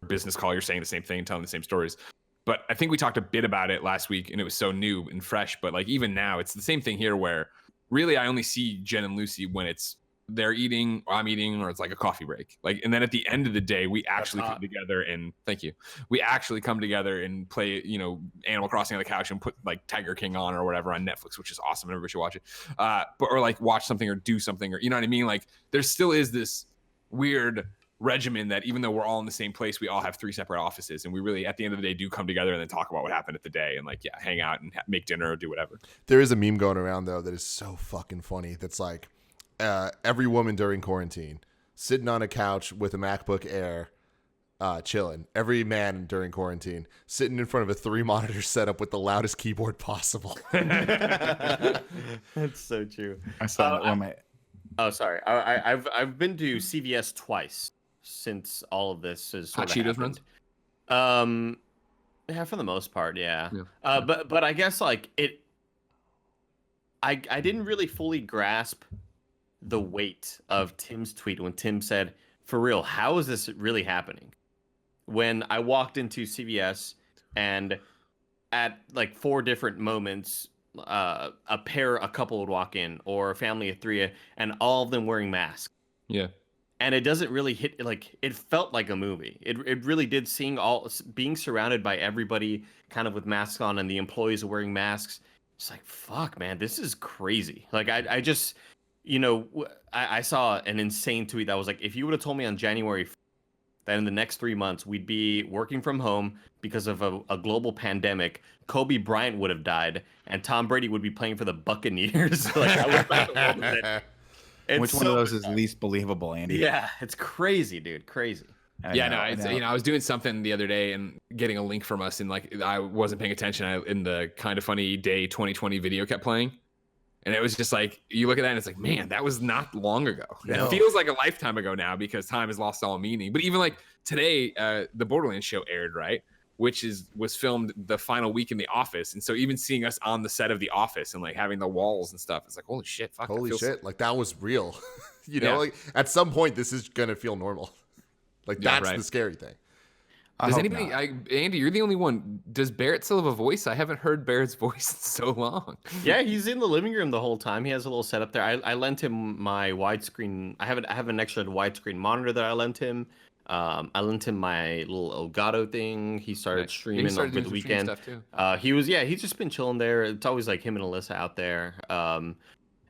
business call, you're saying the same thing and telling the same stories. But I think we talked a bit about it last week, and it was so new and fresh. But like even now, it's the same thing here where really I only see Jen and Lucy when it's they're eating or I'm eating or it's like a coffee break. Like, and then at the end of the day, we actually come together and we actually come together and play, Animal Crossing on the couch and put like Tiger King on or whatever on Netflix, which is awesome. Everybody should watch it. Or like watch something or do something, or you know what I mean? Like there still is this weird regimen that even though we're all in the same place, we all have 3 separate offices, and we really at the end of the day do come together and then talk about what happened at the day and like hang out and make dinner or do whatever. There is a meme going around though that is so fucking funny. That's like every woman during quarantine sitting on a couch with a MacBook Air chilling. Every man during quarantine sitting in front of a 3-monitor setup with the loudest keyboard possible. That's so true. I saw that one. Oh, sorry. I've been to CVS twice since all of this is sort Hot of Cheetos runs? Yeah, for the most part, yeah. But I guess like I didn't really fully grasp the weight of Tim's tweet when Tim said, "For real, how is this really happening?" When I walked into CVS and at like 4 different moments, a couple would walk in, or a family of 3, and all of them wearing masks. Yeah. And it doesn't really hit, like, it felt like a movie. It really did, being surrounded by everybody kind of with masks on and the employees are wearing masks. It's like, fuck, man, this is crazy. Like, I just, I saw an insane tweet that was like, if you would have told me on January that in the next 3 months we'd be working from home because of a global pandemic, Kobe Bryant would have died, and Tom Brady would be playing for the Buccaneers. Like, I would not have believed it. Which one of those is least believable, Andy? Yeah, it's crazy, dude. Crazy. I was doing something the other day and getting a link from us, and like I wasn't paying attention. In the Kind of Funny Day 2020 video kept playing, and it was just like you look at that and it's like, man, that was not long ago. No. It feels like a lifetime ago now because time has lost all meaning. But even like today, the Borderlands show aired, right? Which was filmed the final week in The Office, and so even seeing us on the set of The Office and like having the walls and stuff, it's like, holy shit, fuck, holy shit, like that was real. Like at some point this is gonna feel normal. Like that's the scary thing. Does anybody? Andy, you're the only one. Does Barrett still have a voice? I haven't heard Barrett's voice in so long. Yeah, he's in the living room the whole time. He has a little setup there. I lent him my widescreen. I have an extra widescreen monitor that I lent him. I lent him my little Elgato thing. He started streaming over the weekend. Stuff too. He's just been chilling there. It's always like him and Alyssa out there.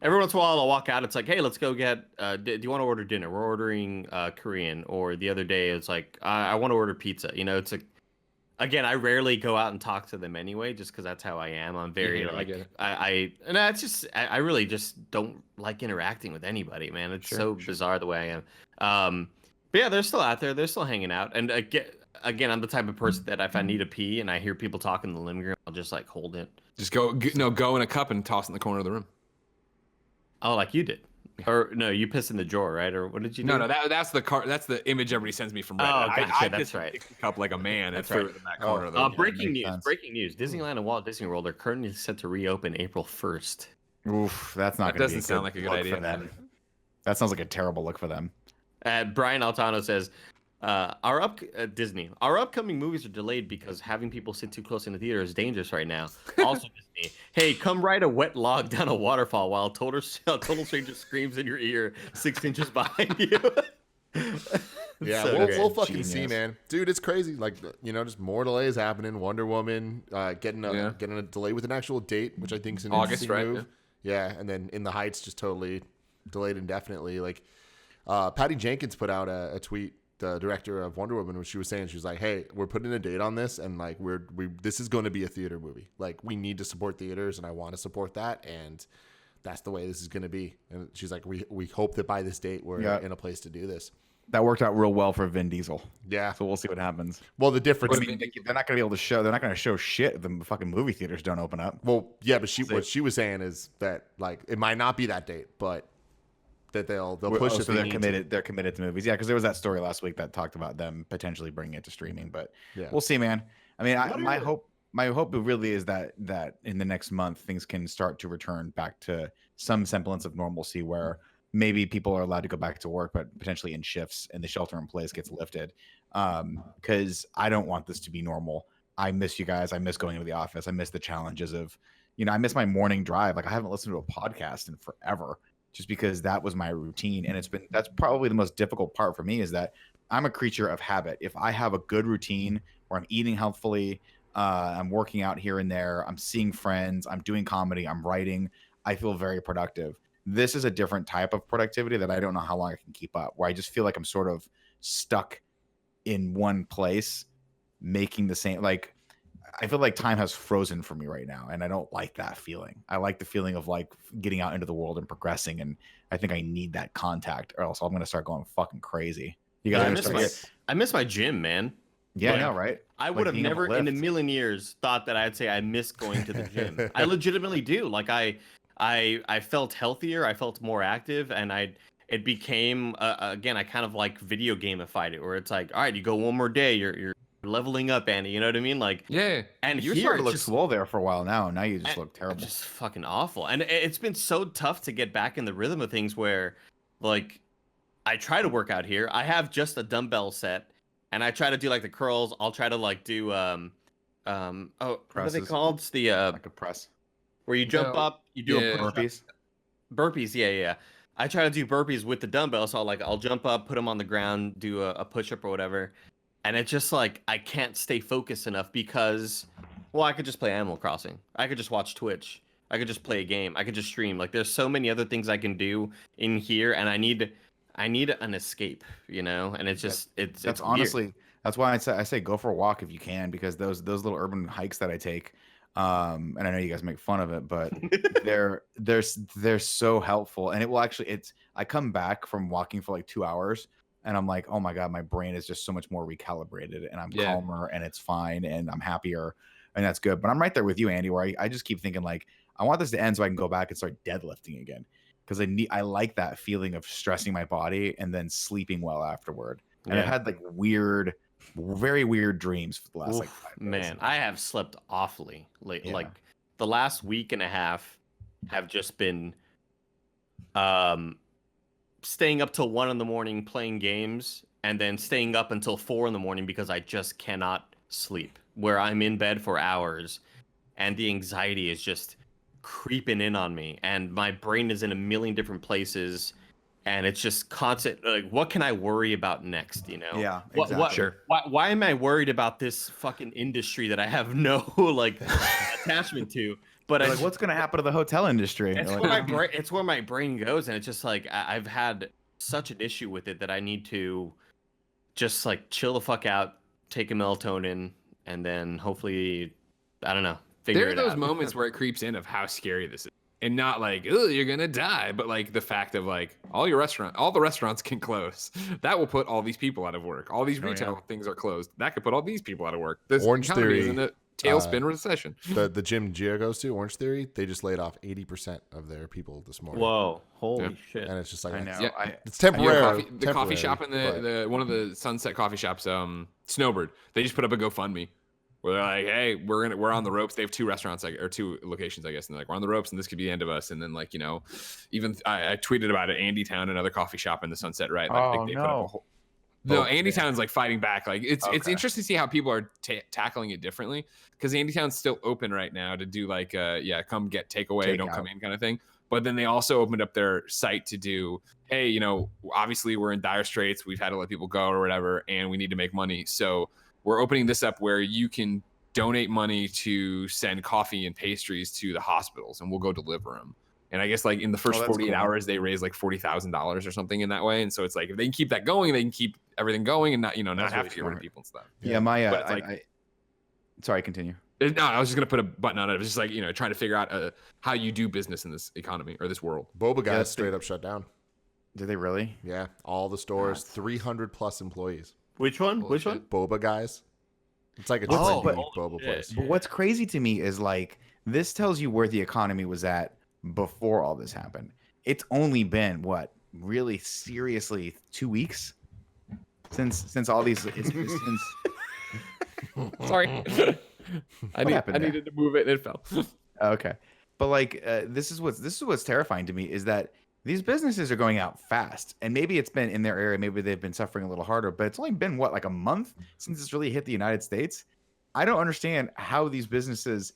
Every once in a while I'll walk out. It's like, hey, let's go get. Do you want to order dinner? We're ordering Korean. Or the other day it's like, I want to order pizza. It's like, again, I rarely go out and talk to them anyway, just because that's how I am. I'm very I really just don't like interacting with anybody, man. It's bizarre the way I am. But yeah, they're still out there. They're still hanging out. And again, I'm the type of person that if I need a pee and I hear people talking in the living room, I'll just like hold it. Just go in a cup and toss it in the corner of the room. Oh, like you did. Or no, you pissed in the drawer, right? Or what did you do? No, that's the image everybody sends me from Reddit. Oh, gotcha. I that's right. The cup like a man and threw it in that corner of the room. Breaking news. Disneyland and Walt Disney World are currently set to reopen April 1st. Oof, that's not going to be doesn't sound like a good idea for them. That sounds like a terrible look for them. Brian Altano says, our upcoming movies are delayed because having people sit too close in the theater is dangerous right now. Also, Disney, hey, come ride a wet log down a waterfall while a total stranger screams in your ear 6 inches behind you. Yeah, so we'll fucking see, man. Dude, it's crazy. Like, just more delays happening. Wonder Woman getting a delay with an actual date, which I think is an August, interesting move. Yeah, and then In the Heights just totally delayed indefinitely. Like, Patty Jenkins put out a tweet the director of Wonder Woman, when she was saying, she was like, "Hey, we're putting a date on this, and like this is going to be a theater movie. Like we need to support theaters, and I want to support that, and that's the way this is going to be." And she's like, "We hope that by this date we're in a place to do this." That worked out real well for Vin Diesel. Yeah. So we'll see what happens. Well, the difference. I mean, they're not going to be able to show. They're not going to show shit if the fucking movie theaters don't open up. Well, yeah, but what she was saying is that like it might not be that date, but that they'll push it. So they're committed. They're committed to movies. Yeah, because there was that story last week that talked about them potentially bringing it to streaming. But we'll see, man. I mean, my hope really is that in the next month things can start to return back to some semblance of normalcy, where maybe people are allowed to go back to work, but potentially in shifts, and the shelter in place gets lifted. Because I don't want this to be normal. I miss you guys. I miss going into the office. I miss the challenges of, I miss my morning drive. Like I haven't listened to a podcast in forever, just because that was my routine. And that's probably the most difficult part for me, is that I'm a creature of habit. If I have a good routine where I'm eating healthfully, I'm working out here and there, I'm seeing friends, I'm doing comedy, I'm writing, I feel very productive. This is a different type of productivity that I don't know how long I can keep up, where I just feel like I'm sort of stuck in one place, making the same, like, I feel like time has frozen for me right now, and I don't like that feeling. I like the feeling of like getting out into the world and progressing, and I think I need that contact, or else I'm going to start going fucking crazy. You guys, I miss my gym, man. Yeah, I know, right? I would have never in a million years thought that I'd say I miss going to the gym. I legitimately do. Like I felt healthier, I felt more active, and it became again, I kind of like video gamified it, where it's like, all right, you go one more day, you're leveling up, Andy. You know what I mean? Like, yeah. And you started to look swole there for a while now. Now you just look terrible. Just fucking awful. And it's been so tough to get back in the rhythm of things, where like I try to work out here. I have just a dumbbell set, and I try to do like the curls. I'll try to like do what are they called? It's the like a press, where you jump up, you do a burpees. Burpees, yeah. I try to do burpees with the dumbbell, so I'll jump up, put them on the ground, do a push up or whatever. And it's just like I can't stay focused enough because, well, I could just play Animal Crossing. I could just watch Twitch. I could just play a game. I could just stream. Like there's so many other things I can do in here, and I need an escape, And it's just it's honestly weird. That's why I say go for a walk if you can, because those little urban hikes that I take, and I know you guys make fun of it, but they're so helpful, and it will actually I come back from walking for like 2 hours. And I'm like, oh my God, my brain is just so much more recalibrated, and I'm calmer, and it's fine, and I'm happier, and that's good. But I'm right there with you, Andy, where I just keep thinking like, I want this to end so I can go back and start deadlifting again, because I like that feeling of stressing my body and then sleeping well afterward. And I've had like very weird dreams for the last like 5 days. Man, I have slept awfully late. Yeah. Like the last week and a half have just been staying up till 1 a.m. playing games, and then staying up until 4 a.m. because I just cannot sleep, where I'm in bed for hours, and the anxiety is just creeping in on me, and my brain is in a million different places, and it's just constant. Like, what can I worry about next? Yeah, exactly. Sure. Why am I worried about this fucking industry that I have no like attachment to? But like, what's gonna happen to the hotel industry? It's where my brain goes, and it's just like I've had such an issue with it that I need to just like chill the fuck out, take a melatonin, and then hopefully, I don't know, figure it out. There are those moments where it creeps in of how scary this is, and not like, oh, you're gonna die, but like the fact of like all the restaurants can close. That will put all these people out of work. All these retail things are closed. That could put all these people out of work. This Orange Theory is in a tailspin recession. The gym Gio goes to, Orange Theory, they just laid off 80% of their people this morning. Whoa, holy shit! And it's just like, I know. It's temporary. The coffee shop in the one of the Sunset coffee shops, Snowbird, they just put up a GoFundMe where they're like, hey, we're on the ropes. They have 2 restaurants, or 2 locations, I guess, and they're like, we're on the ropes, and this could be the end of us. And then like, even I tweeted about it, Andy Town, another coffee shop in the Sunset, right? Like, they put up a whole. No, Andy Town's like fighting back. Like it's interesting to see how people are tackling it differently, because Andy Town's still open right now to do like come get takeaway, don't come in kind of thing. But then they also opened up their site to do, hey, obviously we're in dire straits, we've had to let people go or whatever, and we need to make money. So we're opening this up where you can donate money to send coffee and pastries to the hospitals, and we'll go deliver them. And I guess like in the first 48 hours, they raised like $40,000 or something in that way. And so it's like, if they can keep that going, they can keep everything going and not not That's have really to get rid of smart. people and stuff. Yeah, my But it's like, sorry, continue. no, I was just gonna put a button on it. It was just like trying to figure out how you do business in this economy or this world. Boba guys Yeah, straight up shut down. Did they really? Yeah, all the stores, 300 plus employees. Which one? Holy Which one? shit. Boba guys. It's like a Oh, trendy but- boba place. But what's crazy to me is like this tells you where the economy was at before all this happened. It's only been what, really seriously 2 weeks since all these. Since Sorry, I happened there? needed to move it and it fell. okay, but like this is what's terrifying to me is that these businesses are going out fast, and maybe it's been in their area, maybe they've been suffering a little harder, but it's only been what, like a month since it's really hit the United States. I don't understand how these businesses,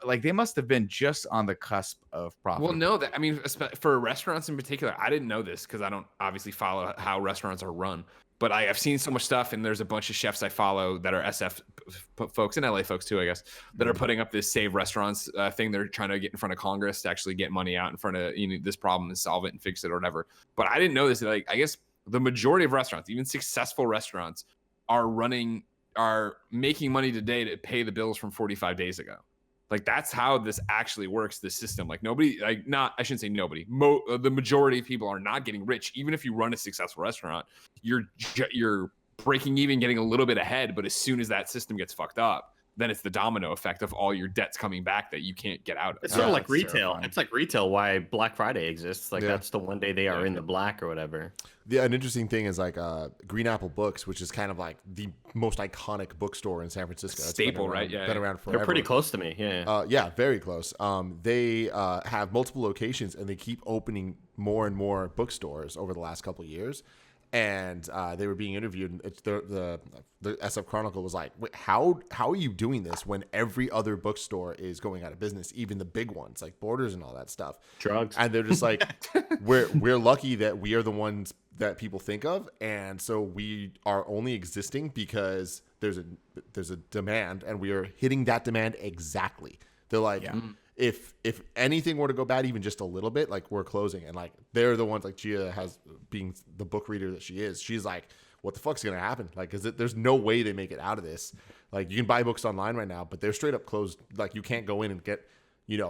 like, they must have been just on the cusp of profit. Well, no, I mean, for restaurants in particular, I didn't know this because I don't obviously follow how restaurants are run. But I've seen so much stuff, and there's a bunch of chefs I follow that are SF folks and LA folks too, I guess, that are putting up this Save Restaurants thing. They're trying to get in front of Congress to actually get money out in front of this problem and solve it and fix it or whatever. But I didn't know this. Like, I guess the majority of restaurants, even successful restaurants, are making money today to pay the bills from 45 days ago. Like, that's how this actually works, this system. Like, I shouldn't say nobody. The majority of people are not getting rich. Even if you run a successful restaurant, you're breaking even, getting a little bit ahead. But as soon as that system gets fucked up, then it's the domino effect of all your debts coming back that you can't get out of. It's sort of like that's retail. terrifying. It's like retail. Why Black Friday exists? Like Yeah. that's the one day they are in the black or whatever. Yeah, an interesting thing is like Green Apple Books, which is kind of like the most iconic bookstore in San Francisco. It's Staple, been around, right? Yeah, been yeah. around forever. They're pretty close to me. Yeah. Yeah, very close. They have multiple locations, and they keep opening more and more bookstores over the last couple of years. And they were being interviewed. And the SF Chronicle was like, "Wait, how are you doing this when every other bookstore is going out of business, even the big ones like Borders and all that stuff?" Drugs. And they're just like, "We're lucky that we are the ones that people think of, and so we are only existing because there's a demand, and we are hitting that demand exactly." They're like, if anything were to go bad even just a little bit, like, we're closing. And like, they're the ones, like, Gia has, being the book reader that she is, she's like, what the fuck's gonna happen? Like, there's no way they make it out of this. Like, you can buy books online right now, but they're straight up closed. Like, you can't go in and get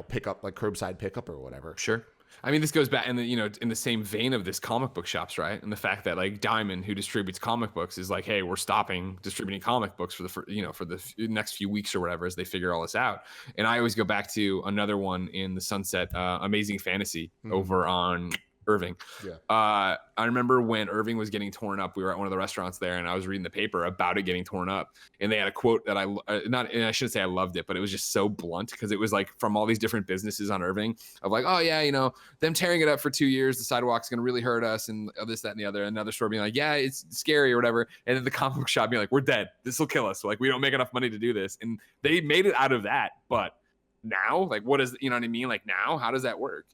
pick up, like, curbside pickup or whatever. Sure. I mean, this goes back in the same vein of this comic book shops, right? And the fact that like Diamond, who distributes comic books, is like, hey, we're stopping distributing comic books for the next few weeks or whatever as they figure all this out. And I always go back to another one in the Sunset, Amazing Fantasy over on Irving. Yeah. I remember when Irving was getting torn up, we were at one of the restaurants there and I was reading the paper about it getting torn up. And they had a quote that and I shouldn't say I loved it, but it was just so blunt because it was like from all these different businesses on Irving of like, oh yeah, them tearing it up for 2 years, the sidewalk's going to really hurt us and this, that, and the other. Another store being like, yeah, it's scary or whatever. And then the comic book shop being like, we're dead. This will kill us. So, like, we don't make enough money to do this. And they made it out of that. But now, like, what is, you know what I mean? Like, now, how does that work?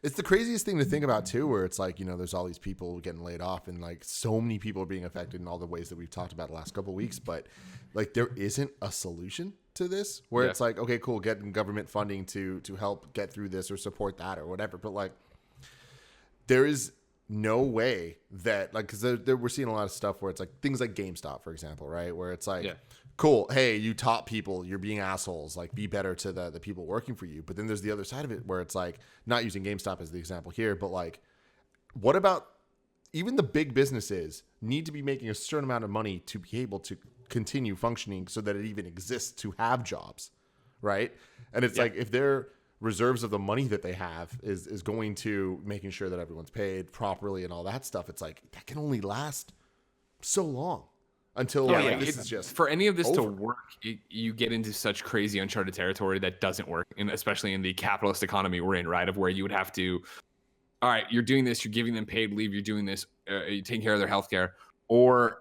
It's the craziest thing to think about too, where it's like, there's all these people getting laid off and like so many people are being affected in all the ways that we've talked about the last couple of weeks. But like, there isn't a solution to this where it's like, okay, cool, getting government funding to help get through this or support that or whatever. But like, there is no way that, like, because we're seeing a lot of stuff where it's like things like GameStop, for example, right? Where it's like, cool, hey, you top people, you're being assholes, like, be better to the people working for you. But then there's the other side of it where it's like, not using GameStop as the example here, but like, what about even the big businesses need to be making a certain amount of money to be able to continue functioning so that it even exists to have jobs, right? And it's like, if their reserves of the money that they have is going to making sure that everyone's paid properly and all that stuff, it's like, that can only last so long. Until this is just for any of this over. to work, you get into such crazy uncharted territory that doesn't work, and especially in the capitalist economy we're in, right? Of where you would have to, all right, you're doing this, you're giving them paid leave, you're doing this, you're taking care of their healthcare, or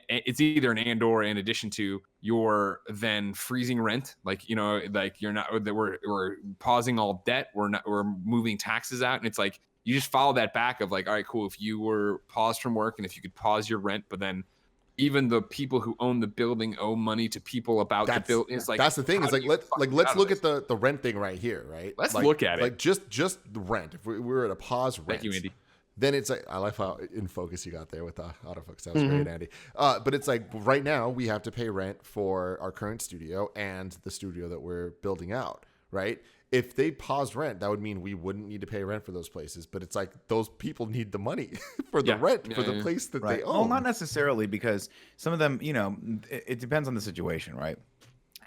it's either an and or in addition to you're then freezing rent, like like you're not, we're pausing all debt, we're moving taxes out, and it's like you just follow that back of like, all right, cool, if you were paused from work and if you could pause your rent, but then even the people who own the building owe money to people about the building. It's like, that's the thing. It's like, let's look at the rent thing right here, right? Let's look at it. Like just the rent. If we were at a pause rent, Thank you, Andy. then it's like, I like how in focus you got there with the autofocus. That was great, Andy. But it's like right now we have to pay rent for our current studio and the studio that we're building out, right? If they paused rent, that would mean we wouldn't need to pay rent for those places. But it's like those people need the money for the rent for the place that they own. Well, not necessarily, because some of them, it depends on the situation, right?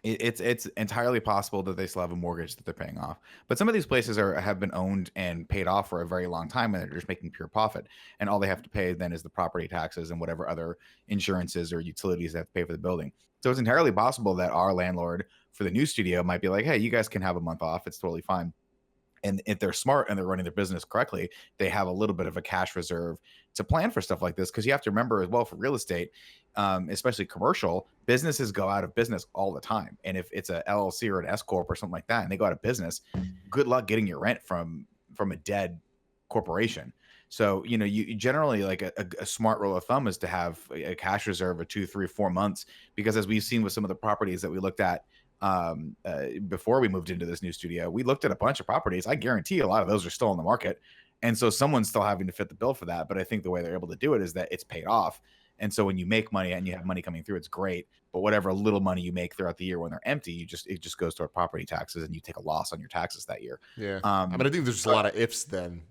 It's entirely possible that they still have a mortgage that they're paying off. But some of these places have been owned and paid off for a very long time, and they're just making pure profit. And all they have to pay then is the property taxes and whatever other insurances or utilities they have to pay for the building. So it's entirely possible that our landlord for the new studio might be like, hey, you guys can have a month off. It's totally fine. And if they're smart and they're running their business correctly, they have a little bit of a cash reserve to plan for stuff like this. Because you have to remember as well, for real estate, especially commercial, businesses go out of business all the time. And if it's a LLC or an S corp or something like that, and they go out of business, good luck getting your rent from a dead corporation. So, you generally, like a smart rule of thumb is to have a cash reserve of 2, 3, 4 months, because as we've seen with some of the properties that we looked at before we moved into this new studio, we looked at a bunch of properties. I guarantee a lot of those are still on the market. And so someone's still having to fit the bill for that. But I think the way they're able to do it is that it's paid off. And so when you make money and you have money coming through, it's great. But whatever little money you make throughout the year when they're empty, it just goes toward property taxes, and you take a loss on your taxes that year. Yeah. I think there's just a lot of ifs then.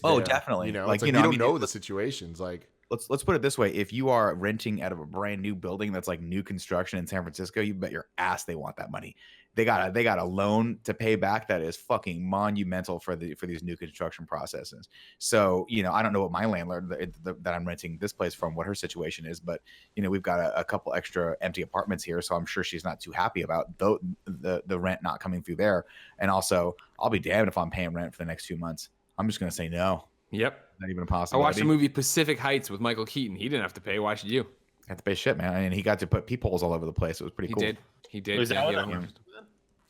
Oh, definitely. Like we don't know the situations. Like, let's put it this way: if you are renting out of a brand new building that's like new construction in San Francisco, you bet your ass they want that money. They got a loan to pay back that is fucking monumental for these new construction processes. So I don't know what my landlord that I'm renting this place from, what her situation is, but we've got a couple extra empty apartments here, so I'm sure she's not too happy about the rent not coming through there. And also, I'll be damned if I'm paying rent for the next few months. I'm just gonna say no. Yep. Not even a possibility. I watched the movie Pacific Heights with Michael Keaton. He didn't have to pay. Why should you? Had to pay shit, man. And he got to put peepholes all over the place. It was pretty cool. He did. Was that what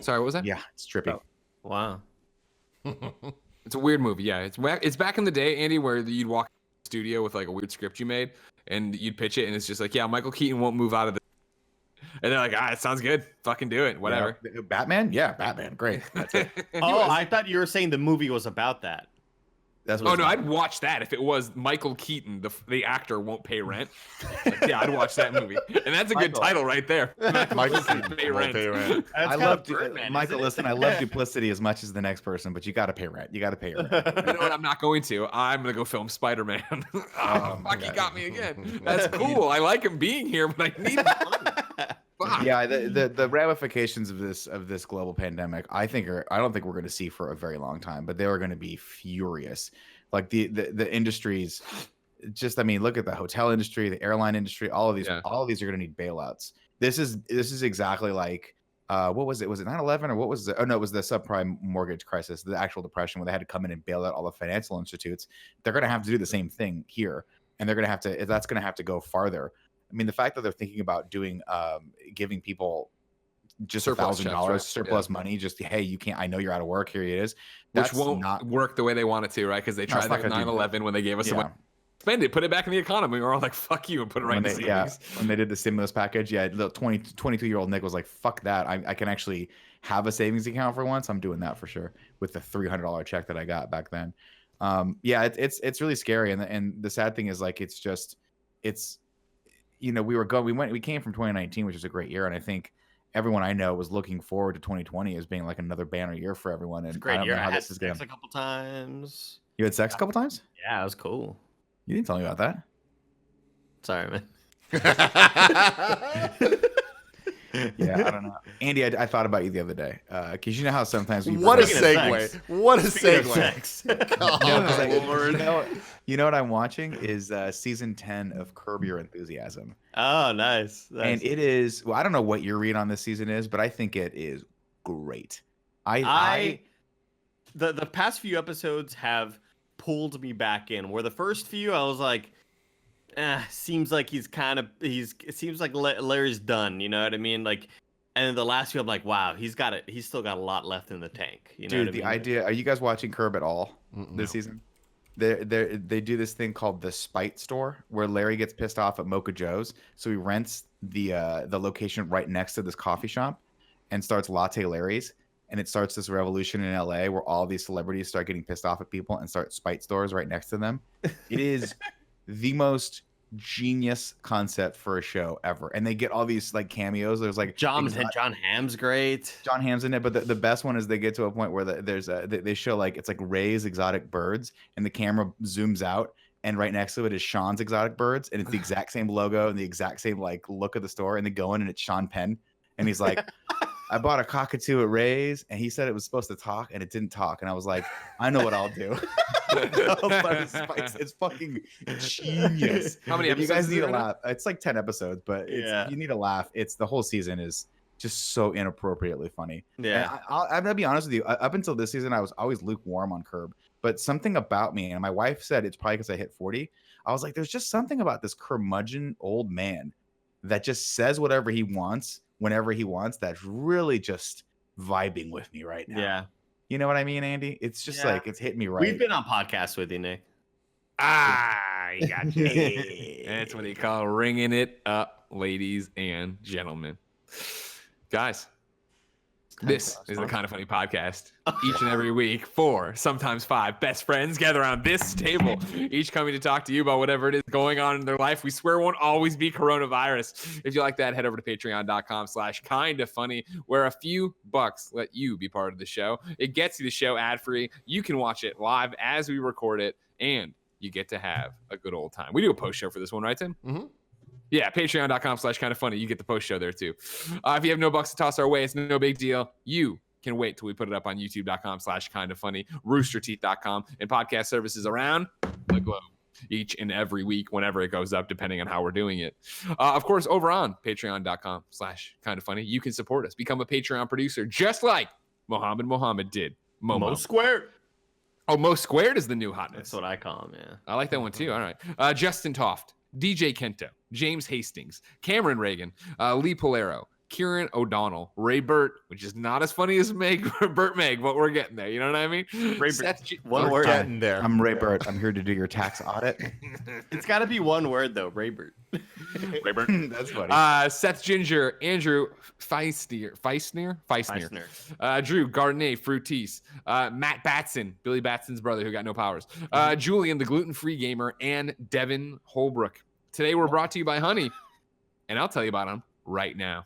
Sorry, what was that? Yeah, it's trippy. Oh, wow. It's a weird movie. Yeah, it's back in the day, Andy, where you'd walk in the studio with like a weird script you made, and you'd pitch it, and it's just like, yeah, Michael Keaton won't move out of the. And they're like, it sounds good. Fucking do it. Whatever. Yeah. Batman? Yeah, Batman. Great. That's it. I thought you were saying the movie was about that. That's what I'd watch that if it was Michael Keaton, the actor won't pay rent. Yeah, I'd watch that movie, and that's a good title right there. Michael Keaton pay rent. I love Michael. Listen, I love duplicity as much as the next person, but you got to pay rent. You got to pay rent. You know what? I'm not going to. I'm gonna go film Spider-Man. Fuck, he got me again. That's cool. I like him being here, but I need money. Yeah, the ramifications of this global pandemic, I don't think we're going to see for a very long time, but they are going to be furious. Like the industries, look at the hotel industry, the airline industry, all of these are going to need bailouts. This is exactly like what was it? Was it 9/11 or what was it? Oh no, it was the subprime mortgage crisis, the actual depression, where they had to come in and bail out all the financial institutes. They're going to have to do the same thing here, and that's going to have to go farther. I mean, the fact that they're thinking about doing, giving people just $1,000 surplus money, just, hey, you can't, I know you're out of work, here it is. Which won't work the way they want it to, right? Because they tried that with 9/11 when they gave us some money. Spend it, put it back in the economy. We're all like, fuck you, and put it right in the savings. Yeah, when they did the stimulus package, little 22-year-old Nick was like, fuck that. I can actually have a savings account for once. I'm doing that for sure with the $300 check that I got back then. It's really scary. And the sad thing is, like, it's we came from 2019, which was a great year, and I think everyone I know was looking forward to 2020 as being like another banner year for everyone. And great year. I had sex a couple times. You had sex a couple times? Yeah, it was cool. You didn't tell me about that. Sorry, man. Yeah, I don't know, Andy. I thought about you the other day because you know how sometimes what a segue. What a segue. God, you know what I'm watching is season 10 of Curb Your Enthusiasm. Oh, nice. And it is. Well, I don't know what your read on this season is, but I think it is great. The past few episodes have pulled me back in. Where the first few, I was like, seems like it seems like Larry's done, you know what I mean? Like, and then the last few, I'm like, wow, he's still got a lot left in the tank. You know, dude, idea. Are you guys watching Curb at all this season? They do this thing called the Spite Store, where Larry gets pissed off at Mocha Joe's, so he rents the location right next to this coffee shop and starts Latte Larry's. and it starts this revolution in LA where all these celebrities start getting pissed off at people and start spite stores right next to them. It is the most genius concept for a show ever, and they get all these like cameos. There's like John Hamm's great. John Hamm's in it, but the best one is they get to a point where they show like it's like Ray's exotic birds, and the camera zooms out, and right next to it is Sean's exotic birds, and it's the exact same logo and the exact same like look of the store, and they go in and it's Sean Penn, and he's like, I bought a cockatoo at Ray's, and he said it was supposed to talk, and it didn't talk, and I was like, I know what I'll do. It's fucking genius. How many episodes? You guys need a laugh? laugh. It's like 10 episodes, but you need a laugh. It's the whole season is just so inappropriately funny. Yeah, I'm gonna be honest with you. Up until this season, I was always lukewarm on Curb, but something about me, and my wife said it's probably because I hit 40. I was like, there's just something about this curmudgeon old man that just says whatever he wants whenever he wants. That's really just vibing with me right now. Yeah. You know what I mean, Andy? It's just like it's hitting me right. We've been on podcasts with you, Nick. You got you. That's what they call ringing it up, ladies and gentlemen. Guys, this is the Kind of Funny podcast. Each and every week, 4, sometimes 5 best friends gather around this table, each coming to talk to you about whatever it is going on in their life. We swear it won't always be coronavirus. If you like that, head over to patreon.com/kindafunny, where a few bucks let you be part of the show. It gets you the show ad-free. You can watch it live as we record it, and you get to have a good old time. We do a post show for this one, right, Tim? Mm-hmm. Yeah, patreon.com/kindafunny. You get the post show there too. If you have no bucks to toss our way, it's no big deal. You can wait till we put it up on youtube.com/kindafunny, roosterteeth.com, and podcast services around the globe each and every week whenever it goes up, depending on how we're doing it. Of course, over on patreon.com/kindafunny, you can support us. Become a Patreon producer, just like Mohammed did. Mo Squared. Oh, Mo Squared is the new hotness. That's what I call him, yeah. I like that one too. All right. Justin Toft, DJ Kento, James Hastings, Cameron Reagan, Lee Polero, Kieran O'Donnell, Ray Burt, which is not as funny as Burt Meg, but we're getting there. You know what I mean? Ray Burt. One word. Getting there. I'm Ray Burt. I'm here to do your tax audit. It's got to be one word though, Ray Burt. Ray Burt. That's funny. Seth Ginger, Andrew Feisnier, Drew Gardner, Fruitis, Matt Batson, Billy Batson's brother who got no powers, Julian, the gluten-free gamer, and Devin Holbrook. Today we're brought to you by Honey, and I'll tell you about them right now.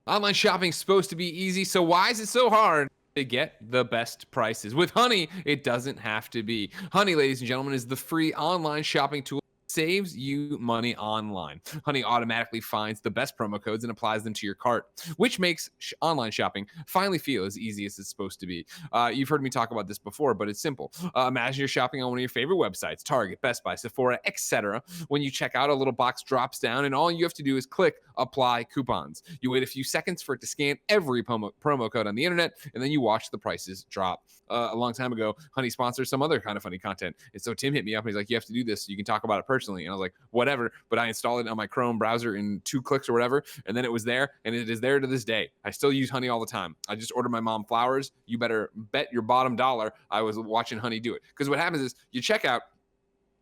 Online shopping is supposed to be easy, so why is it so hard to get the best prices? With Honey, it doesn't have to be. Honey, ladies and gentlemen, is the free online shopping tool that saves you money online. Honey automatically finds the best promo codes and applies them to your cart, which makes online shopping finally feel as easy as it's supposed to be. You've heard me talk about this before, but it's simple. Imagine you're shopping on one of your favorite websites, Target, Best Buy, Sephora, etc. When you check out, a little box drops down, and all you have to do is click Apply Coupons. You wait a few seconds for it to scan every promo code on the internet, and then you watch the prices drop. A long time ago, Honey sponsored some other Kind of Funny content, and so Tim hit me up and he's like, you have to do this so you can talk about it personally. And I was like, whatever, but I installed it on my Chrome browser in 2 clicks or whatever, and then it was there, and it is there to this day. I still use Honey all the time. I just ordered my mom flowers. You better bet your bottom dollar I was watching Honey do it, because what happens is you check out,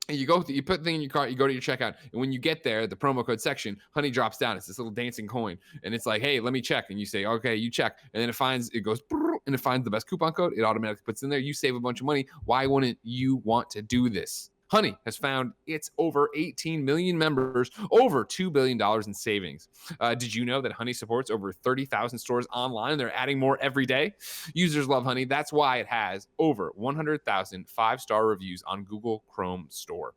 and you put the thing in your cart, you go to your checkout, and when you get there, the promo code section, Honey drops down. It's this little dancing coin, and it's like, hey, let me check. And you say, okay, you check, and then it goes, and it finds the best coupon code. It automatically puts in there. You save a bunch of money. Why wouldn't you want to do this? Honey has found its over 18 million members, over $2 billion in savings. Did you know that Honey supports over 30,000 stores online, and they're adding more every day? Users love Honey. That's why it has over 100,000 5-star reviews on Google Chrome Store.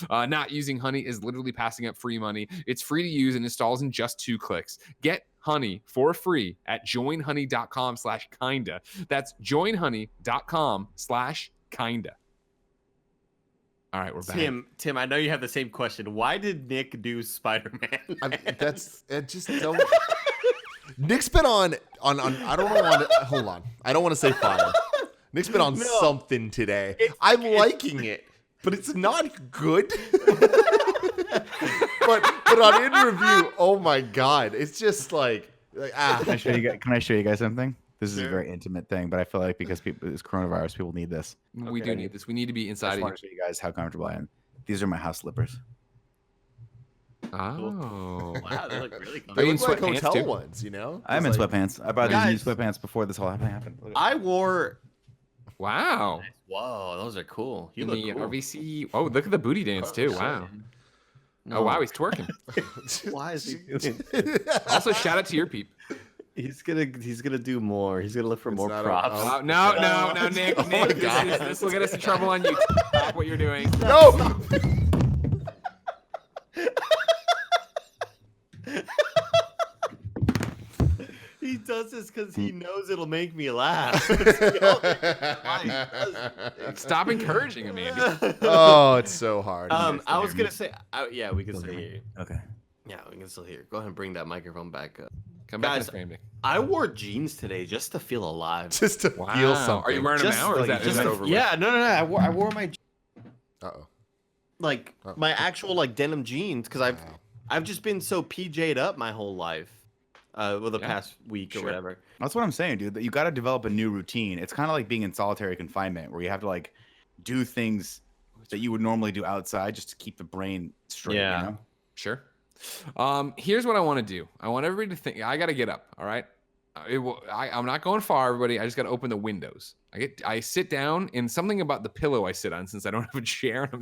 Not using Honey is literally passing up free money. It's free to use and installs in just 2 clicks. Get Honey for free at joinhoney.com/kinda. That's joinhoney.com/kinda. All right, we're back. Tim, I know you have the same question. Why did Nick do Spider-Man? Don't. Nick's been on. I don't want to. Hold on. I don't want to say fire. Nick's been on something today. I'm liking it, but it's not good. but on in review, oh my god, it's just like Can I show you guys something? This is a very intimate thing, but I feel like because it's coronavirus, people need this. We do need this. We need to be inside. I just want to show you guys how comfortable I am. These are my house slippers. Oh. Wow, they look really Are They you comfy. in look like sweatpants, hotel too? ones, you know? I'm in It's like- sweatpants. I bought Guys- these new sweatpants before this whole happened. Look at I wore. Wow. Whoa, those are cool. You In look the cool. RVC. Oh, look at the booty dance too. Wow. No. Oh wow, he's twerking. Why is he doing? Also, shout out to your peep. He's gonna do more. He's gonna look for It's more not a- props. Oh, no, Nick. Oh my Nick, God. this will get us in trouble on YouTube. Stop what you're doing. No! He does this because he knows it'll make me laugh. Stop encouraging him, Andy. Oh, it's so hard. I was gonna say, yeah, we can still hear you. Okay. Yeah, we can still hear. Go ahead and bring that microphone back up. Come back in Guys, the frame, Nick. I wore jeans today just to feel alive. Just to Wow. feel something. Are you wearing them Just now, or is like- that, is that over with? Yeah, no. I wore my Uh-oh. like Oh. my actual like denim jeans because Wow. I've just been so PJ'd up my whole life, well the Yeah, past week or sure. whatever. That's what I'm saying, dude. That you got to develop a new routine. It's kind of like being in solitary confinement, where you have to like do things that you would normally do outside just to keep the brain straight. Yeah. You know? Sure. Here's what I want to do. I want everybody to think. I got to get up. All right. I'm not going far, everybody. I just got to open the windows. I sit down, and something about the pillow I sit on, since I don't have a chair, and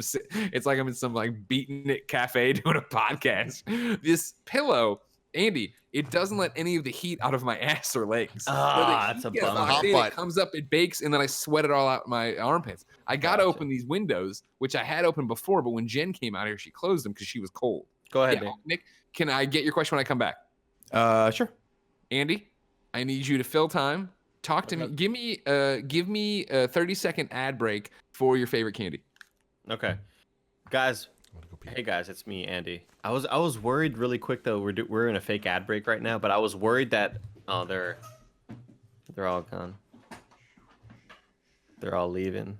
it's like I'm in some like beaten it cafe doing a podcast. This pillow, Andy, it doesn't let any of the heat out of my ass or legs. Ah, Where the that's heat a gets bummer. locked Hot in, butt. It comes up, it bakes, and then I sweat it all out my armpits. I got to Gotcha. open these windows, which I had open before, but when Jen came out here, she closed them because she was cold. Go ahead, Yeah, Nick. Nick, can I get your question when I come back? Sure. Andy, I need you to fill time. Talk to me. Give me a 30-second ad break for your favorite candy. Okay, guys. I'm gonna go pee. Hey guys, it's me, Andy. I was worried really quick though. We're in a fake ad break right now, but I was worried that they're all gone. They're all leaving.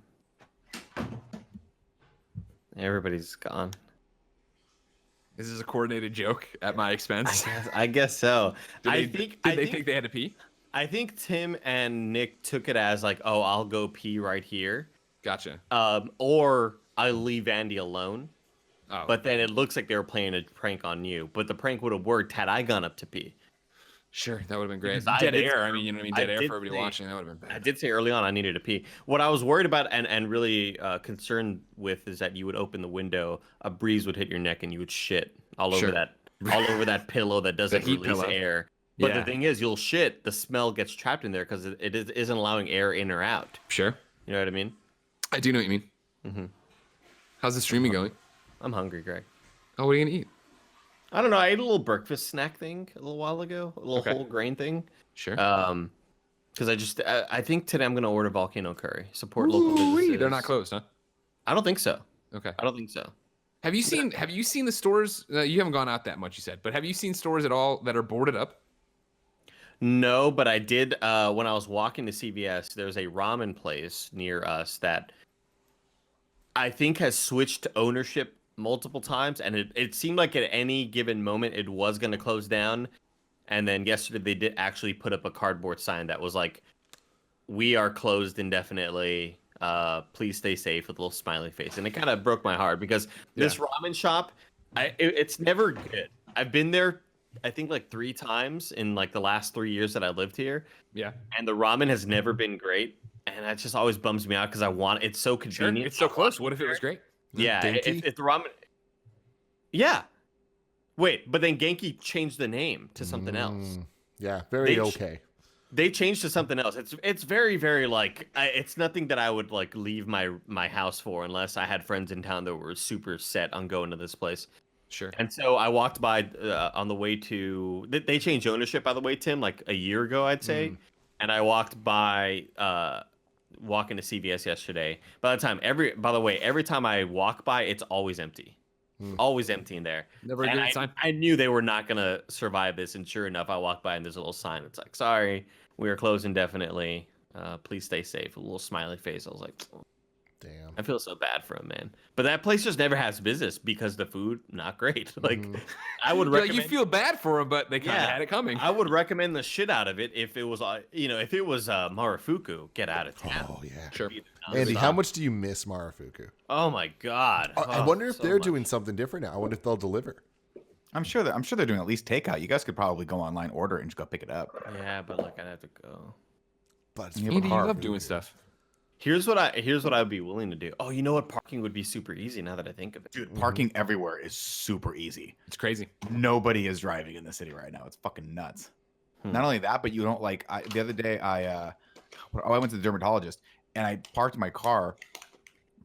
Everybody's gone. This is a coordinated joke at my expense. I guess so. Did they think they had to pee? I think Tim and Nick took it as like, oh, I'll go pee right here. Gotcha. Or I leave Andy alone. Oh, But then it looks like they were playing a prank on you. But the prank would have worked had I gone up to pee. sure, that would have been great. Because I Dead did- air. I mean, you know what I mean? I Dead air did for everybody say- watching. That would have been I bad. did say early on I needed to pee. What I was worried about and really concerned with is that you would open the window, a breeze would hit your neck, and you would shit all Sure. over that pillow that doesn't heat release pillow. air. But Yeah. the thing is, you'll shit. The smell gets trapped in there because isn't allowing air in or out. Sure. You know what I mean? I do know what you mean. Mhm. How's the streaming going? I'm hungry, Greg. Oh, what are you going to eat? I don't know. I ate a little breakfast snack thing a little while ago, a little Okay. whole grain thing. Sure. Because I think today I'm gonna order volcano curry. Support local Ooh-wee, businesses. they're not closed, huh? I don't think so. Okay. I don't think so. Have you seen the stores? You haven't gone out that much, you said, but have you seen stores at all that are boarded up? No, but I did when I was walking to CVS. There's a ramen place near us that I think has switched ownership multiple times, and it seemed like at any given moment it was going to close down. And then yesterday they did actually put up a cardboard sign that was like, "We are closed indefinitely. Please stay safe," with a little smiley face, and it kind of broke my heart because this ramen shop, it's never good. I've been there, I think like 3 times in like the last 3 years that I lived here, Yeah. and the ramen has never been great, and that just always bums me out because it's so Sure. convenient. It's so close. What if it was great? Yeah, Genki? if the ramen, yeah. Wait, but then Genki changed the name to something else. Yeah, very They- okay. They changed to something else. It's very, very like it's nothing that I would like leave my house for unless I had friends in town that were super set on going to this place. Sure. And so I walked by on the way to. They changed ownership, by the way, Tim, like a year ago, I'd say. And I walked by, walking to CVS yesterday. By the way, every time I walk by, it's always empty. Always empty in there. Never a And good sign. I knew they were not gonna survive this, and sure enough, I walked by and there's a little sign. It's like, "Sorry, we are closed indefinitely. Please stay safe." A little smiley face. I was like, "Oh." Damn. I feel so bad for him, man. But that place just never has business because the food not great. Like, I would Yeah, recommend. you feel bad for them, but they kind of Yeah. had it coming. I would recommend the shit out of it if it was, if it was Marufuku, get out of town. Oh yeah. Sure. Andy, Nonstop. how much do you miss Marufuku? Oh my god. I Oh, wonder if so they're much. doing something different now. I wonder if they'll deliver. I'm sure they're doing at least takeout. You guys could probably go online, order it, and just go pick it up. Yeah, but like I'd have to go. But it's Andy, you hard love for doing you. stuff. Here's what I'd be willing to do. Oh, you know what? Parking would be super easy now that I think of it. Dude, parking everywhere is super easy. It's crazy. Nobody is driving in the city right now. It's fucking nuts. Not only that, but you don't like. The other day, I went to the dermatologist and I parked my car,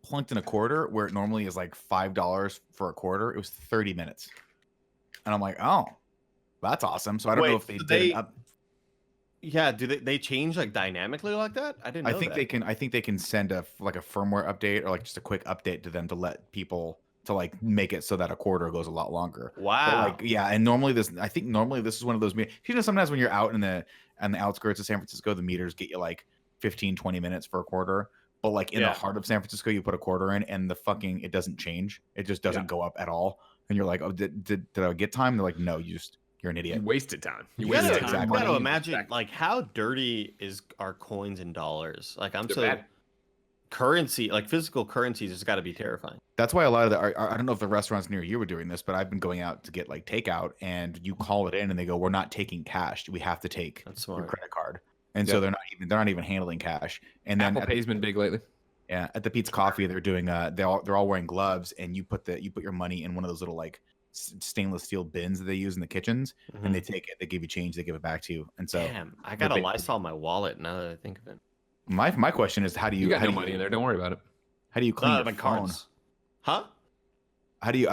plunked in a quarter where it normally is like $5 for a quarter. It was 30 minutes, and I'm like, oh, that's awesome. So I don't know if they did. Yeah, do they change like dynamically like that? I didn't know I think that. they can. I think they can send a firmware update or like just a quick update to them to let people to like make it so that a quarter goes a lot longer. Wow. But like, yeah, and normally this is one of those. You know, sometimes when you're out in the outskirts of San Francisco, the meters get you like 15-20 minutes for a quarter. But like in the heart of San Francisco, you put a quarter in and it doesn't change. It just doesn't go up at all. And you're like, oh, did I get time? They're like, no, you're an idiot. You wasted time. You wasted gotta, time. you gotta imagine like how dirty are coins and dollars? Like Bad. currency, like physical currencies, has got to be terrifying. That's why a lot of I don't know if the restaurants near you were doing this, but I've been going out to get like takeout, and you call it in, and they go, "We're not taking cash. We have to take your credit card." And so they're not even handling cash. And then Apple Pay's been big lately. Yeah, at the Pete's Coffee, they're doing they're all wearing gloves, and you put your money in one of those little like stainless steel bins that they use in the kitchens, and they take it, they give you change, they give it back to you. And so, damn, I got a Lysol in my wallet now that I think of it. My question is, how do you got no money in there? Don't worry about it. How do you clean your my phone? cards. Huh? How do you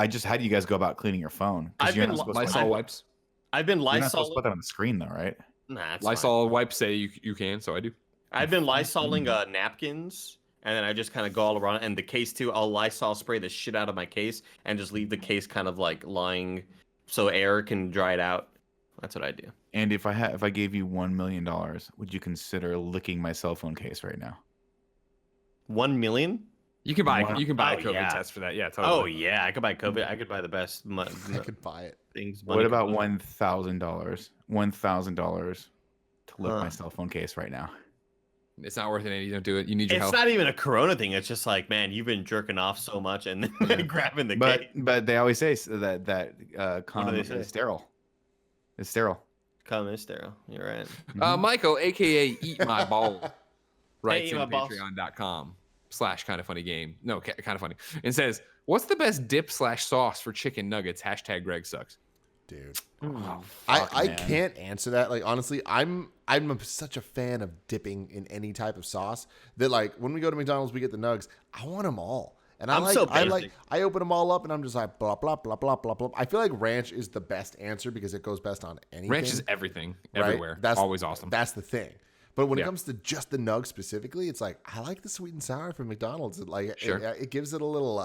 guys go about cleaning your phone? I've you're been not supposed to Lysol wipes. I've been you're not supposed to Lysol. put that on the screen though, right? Nah, it's Lysol wipes say you can, so I do. I've been Lysoling napkins, and then I just kind of go all around. And the case too, I'll Lysol spray the shit out of my case, and just leave the case kind of like lying, so air can dry it out. That's what I do. And if I gave you $1 million, would you consider licking my cell phone case right now? 1 million? You can buy a Oh, COVID yeah. test for that. Yeah, totally. Oh yeah, I could buy COVID. I could buy the best I could buy it. things. What about $1,000? $1,000 to lick my cell phone case right now. It's not worth it, Andy. Don't do it. You need your It's help. not even a Corona thing. It's just like, man, you've been jerking off so much and then grabbing the case. But they always say that condom they say? is sterile. It's sterile. Come is sterile. You're right. Michael, aka Eat My Ball, writes Eat in My Balls. patreon.com/kindafunnygame. No, kind of funny. And says, "What's the best dip / sauce for chicken nuggets?" # Greg sucks. Dude. Oh, I man. can't answer that. Like honestly, I'm such a fan of dipping in any type of sauce that like when we go to McDonald's, we get the nugs. I want them all, and I open them all up, and I'm just like blah blah blah blah blah blah. I feel like ranch is the best answer because it goes best on anything. Ranch is everything, right? everywhere. That's always awesome. That's the thing. But when it Yeah. comes to just the nug specifically, it's like I like the sweet and sour from McDonald's. Sure. It gives it a little.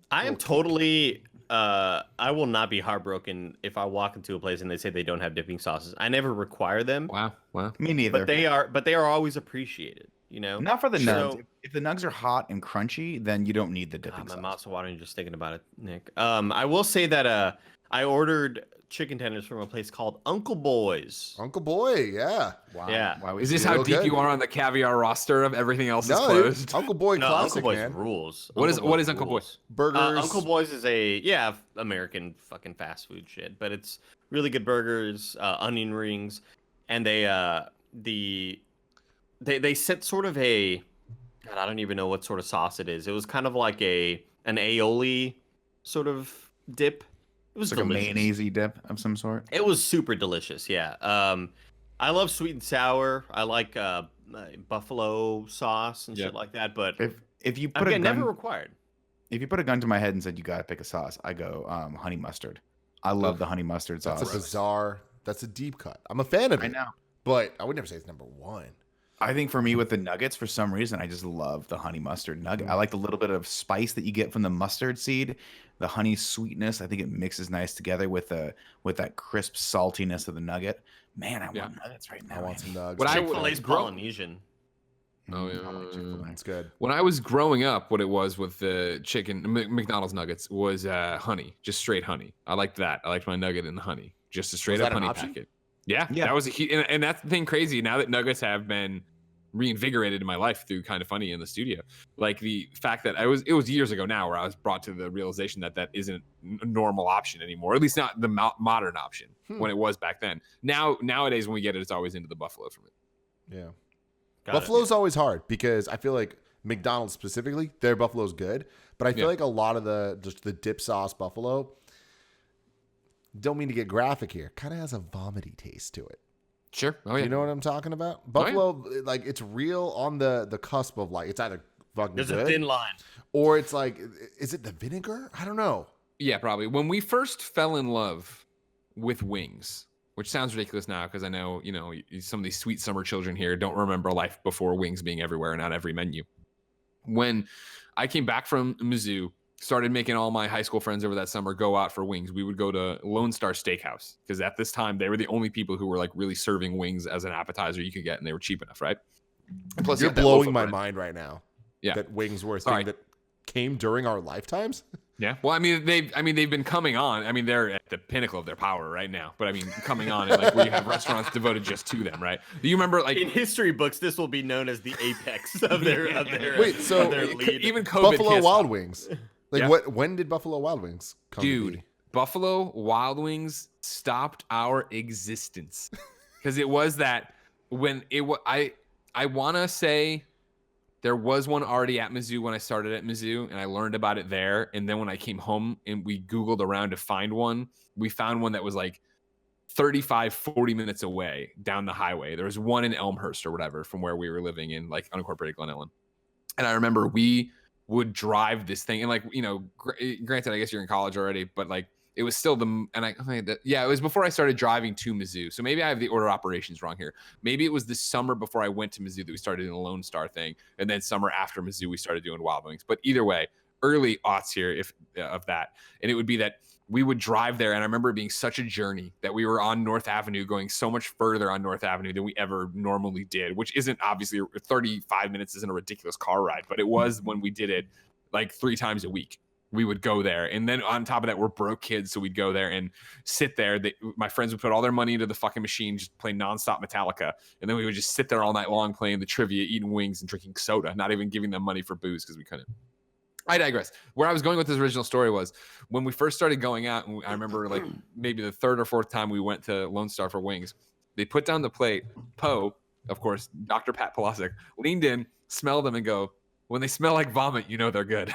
I am totally. I will not be heartbroken if I walk into a place and they say they don't have dipping sauces. I never require them, Wow. Me neither. but they are always appreciated. You know, Not for the So- nugs. If the nugs are hot and crunchy, then you don't need the dipping my sauce. mouth's watering just thinking about it, Nick. I will say that I ordered chicken tenders from a place called Uncle Boy's. Uncle Boy, yeah. Wow. Yeah. Why would Is you this do how that? deep good. you are on the caviar roster of everything else is No, dude, closed? Uncle Boy No, classic, Uncle Boy's man. rules. What is Uncle Uncle rules. Boy's? Burgers. Uncle Boy's is a American fucking fast food shit, but it's really good burgers, onion rings, and they set sort of a, God, I don't even know what sort of sauce it is. It was kind of like an aioli sort of dip. It was It's like delicious. a mayonnaise dip of some sort. It was super delicious. Yeah. I love sweet and sour. I like buffalo sauce and Yep. shit like that. But If you put a again, gun, never required. if you put a gun to my head and said you gotta pick a sauce, I go honey mustard. I love the honey mustard sauce. That's a bizarre. That's a deep cut. I'm a fan of it. I know. But I would never say it's number one. I think for me with the nuggets, for some reason, I just love the honey mustard nugget. I like the little bit of spice that you get from the mustard seed, the honey sweetness. I think it mixes nice together with that crisp saltiness of the nugget. Man, I want nuggets right now. I want some nugs. What I- Chick-fil-A's Polynesian. Oh, I yeah. like Chick-fil-A. It's good. When I was growing up, what it was with the chicken McDonald's nuggets was honey, just straight honey. I liked that. I liked my nugget in the honey, just a straight Was up that an honey option? packet. Yeah, Yeah. that was a and that's the thing crazy. Now that nuggets have been reinvigorated in my life through Kind of Funny in the studio. Like the fact that it was years ago now where I was brought to the realization that isn't a normal option anymore, at least not the modern option when it was back then. Nowadays when we get it, it's always into the buffalo from it. Yeah. Buffalo's always hard because I feel like McDonald's specifically, their buffalo's good, but I feel like a lot of the dip sauce buffalo, don't mean to get graphic here, kind of has a vomity taste to it. Sure. Oh yeah. You know what I'm talking about? Buffalo, like it's real on the cusp of like it's either fucking There's good, a thin line, or it's like, is it the vinegar? I don't know. Yeah, probably. When we first fell in love with wings, which sounds ridiculous now because I know, some of these sweet summer children here don't remember life before wings being everywhere and on every menu. When I came back from Mizzou, started making all my high school friends over that summer go out for wings, we would go to Lone Star Steakhouse because at this time they were the only people who were like really serving wings as an appetizer you could get, and they were cheap enough, right? And plus, you're blowing my mind right now. Yeah, that wings were a thing that came during our lifetimes. Yeah. Well, I mean, they've been coming on. I mean, they're at the pinnacle of their power right now. But I mean, coming on and like where you have restaurants devoted just to them, right? Do you remember like in history books, this will be known as the apex of their wait, so of their lead. Even COVID Buffalo Wild Wings. Like Yeah. when did Buffalo Wild Wings come to be? Buffalo Wild Wings stopped our existence because it was that when it was I want to say there was one already at Mizzou when I started at Mizzou, and I learned about it there. And then when I came home and we Googled around to find one, we found one that was like 35, 40 minutes away down the highway. There was one in Elmhurst or whatever from where we were living in like unincorporated Glen Ellen. And I remember we would drive this thing and like, granted, I guess you're in college already, but like it was still it was before I started driving to Mizzou. So maybe I have the order of operations wrong here. Maybe it was the summer before I went to Mizzou that we started doing the Lone Star thing. And then summer after Mizzou, we started doing Wild Wings. But either way, early aughts here of that. And it would be that we would drive there. And I remember it being such a journey that we were on North Avenue going so much further on North Avenue than we ever normally did, which isn't obviously 35 minutes isn't a ridiculous car ride, but it was when we did it like 3 times a week. We would go there. And then on top of that, we're broke kids. So we'd go there and sit there. My friends would put all their money into the fucking machine, just play nonstop Metallica. And then we would just sit there all night long playing the trivia, eating wings and drinking soda, not even giving them money for booze because we couldn't. I digress. Where I was going with this original story was when we first started going out, and I remember like maybe the 3rd or 4th time we went to Lone Star for wings, they put down the plate. Poe, of course, Dr. Pat Polasic, leaned in, smelled them and go, when they smell like vomit, they're good.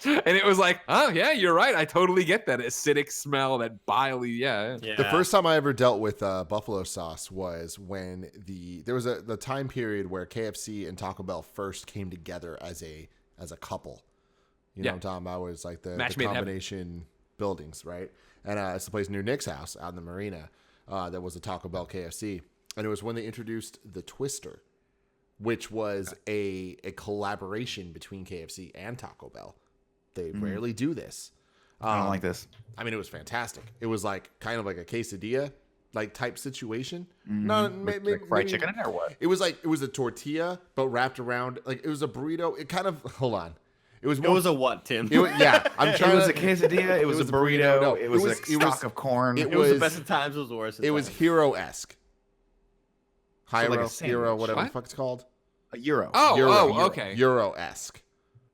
And it was like, oh yeah, you're right. I totally get that acidic smell, that biley. Yeah. The first time I ever dealt with buffalo sauce was when there was the time period where KFC and Taco Bell first came together as a couple. You know what I'm talking about? It was like the combination buildings, right? And it's the place near Nick's house out in the marina that was a Taco Bell KFC. And it was when they introduced the Twister, which was a collaboration between KFC and Taco Bell. They rarely do this. I don't like this. I mean, it was fantastic. It was like kind of like a quesadilla like type situation. Mm-hmm. No, like fried chicken in there or what? It was a tortilla, but wrapped around like it was a burrito. It kind of It was a what, Tim? I'm trying. It was a quesadilla. It was a burrito. No, it was a stock of corn. It was the best of times. It was the worst. It was hero-esque. Hero, whatever the fuck it's called. A Euro. Oh, okay. Euro-esque.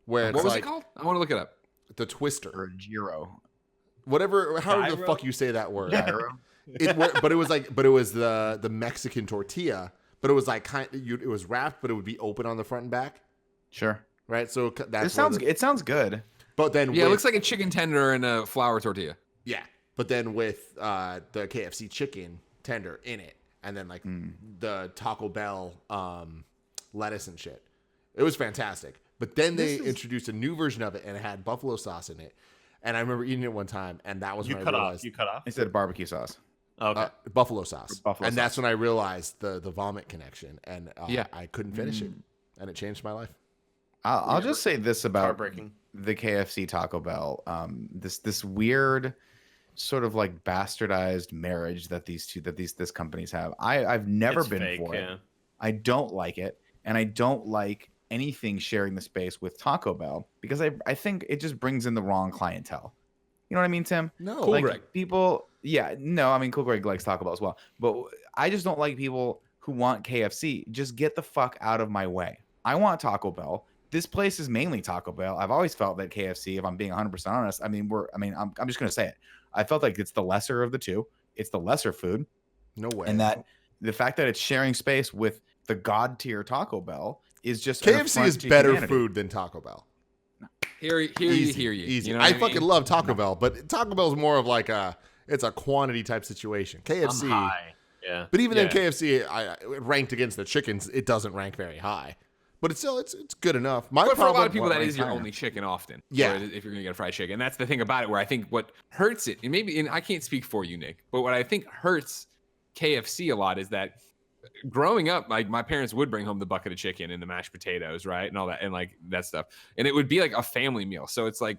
Where what was it called? I want to look it up. The Twister. Or a Gyro. Whatever, however the fuck you say that word. Gyro. But it was the Mexican tortilla, but it was like it was wrapped, but it would be open on the front and back. Sure. Right. So it sounds good. But then it looks like a chicken tender and a flour tortilla. Yeah. But then with the KFC chicken tender in it, and then like the Taco Bell lettuce and shit, it was fantastic. But then they introduced a new version of it, and it had buffalo sauce in it. And I remember eating it one time, and that was when I realized you cut off. Instead of barbecue sauce. Okay. Buffalo sauce. And that's when I realized the vomit connection, and I couldn't finish it, and it changed my life. I'll just say this about heartbreaking. The KFC Taco Bell. This weird sort of like bastardized marriage that this companies have. I've never been for it. I don't like it, and I don't like anything sharing the space with Taco Bell because I think it just brings in the wrong clientele. You know what I mean, Tim? No. Cool like Greg. People, yeah, no, I mean, Cool Greg likes Taco Bell as well, but I just don't like people who want KFC, just get the fuck out of my way. I want Taco Bell. This place is mainly Taco Bell. I've always felt that KFC, if I'm being 100% honest, I'm just going to say it. I felt like it's the lesser of the two. It's the lesser food. No way. And that the fact that it's sharing space with the god tier Taco Bell is just KFC is better food than Taco Bell. Hear you. Easy. You know I fucking love Taco Bell, but Taco Bell is more of like it's a quantity type situation. KFC, I'm high. Yeah. But even then, KFC, ranked against the chickens, it doesn't rank very high. But it's still it's good enough. But for a lot of people, that is your only chicken often. Yeah. If you're gonna get a fried chicken, and that's the thing about it. Where I think what hurts it, and I can't speak for you, Nick, but what I think hurts KFC a lot is that growing up, like my parents would bring home the bucket of chicken and the mashed potatoes, right, and all that, and like that stuff, and it would be like a family meal. So it's like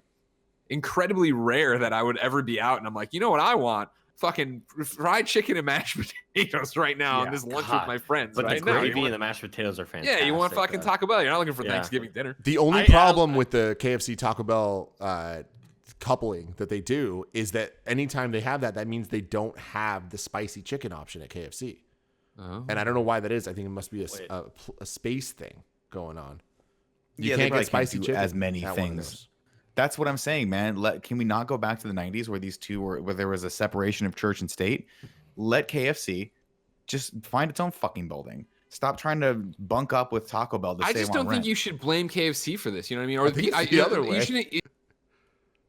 incredibly rare that I would ever be out and I'm like, you know what I want? Fucking fried chicken and mashed potatoes right now on this lunch with my friends. But right? the gravy and the mashed potatoes are fantastic. Yeah, you want fucking Taco Bell. You're not looking for Thanksgiving dinner. The only problem with the KFC Taco Bell coupling that they do is that anytime they have that means they don't have the spicy chicken option at KFC. Oh. And I don't know why that is. I think it must be a space thing going on. You can't get spicy chicken. As many things. That's what I'm saying, man. Can we not go back to the 90s where these two where there was a separation of church and state? Let KFC just find its own fucking building. Stop trying to bunk up with Taco Bell to save on rent. I just don't think you should blame KFC for this. You know what I mean? Or the other way.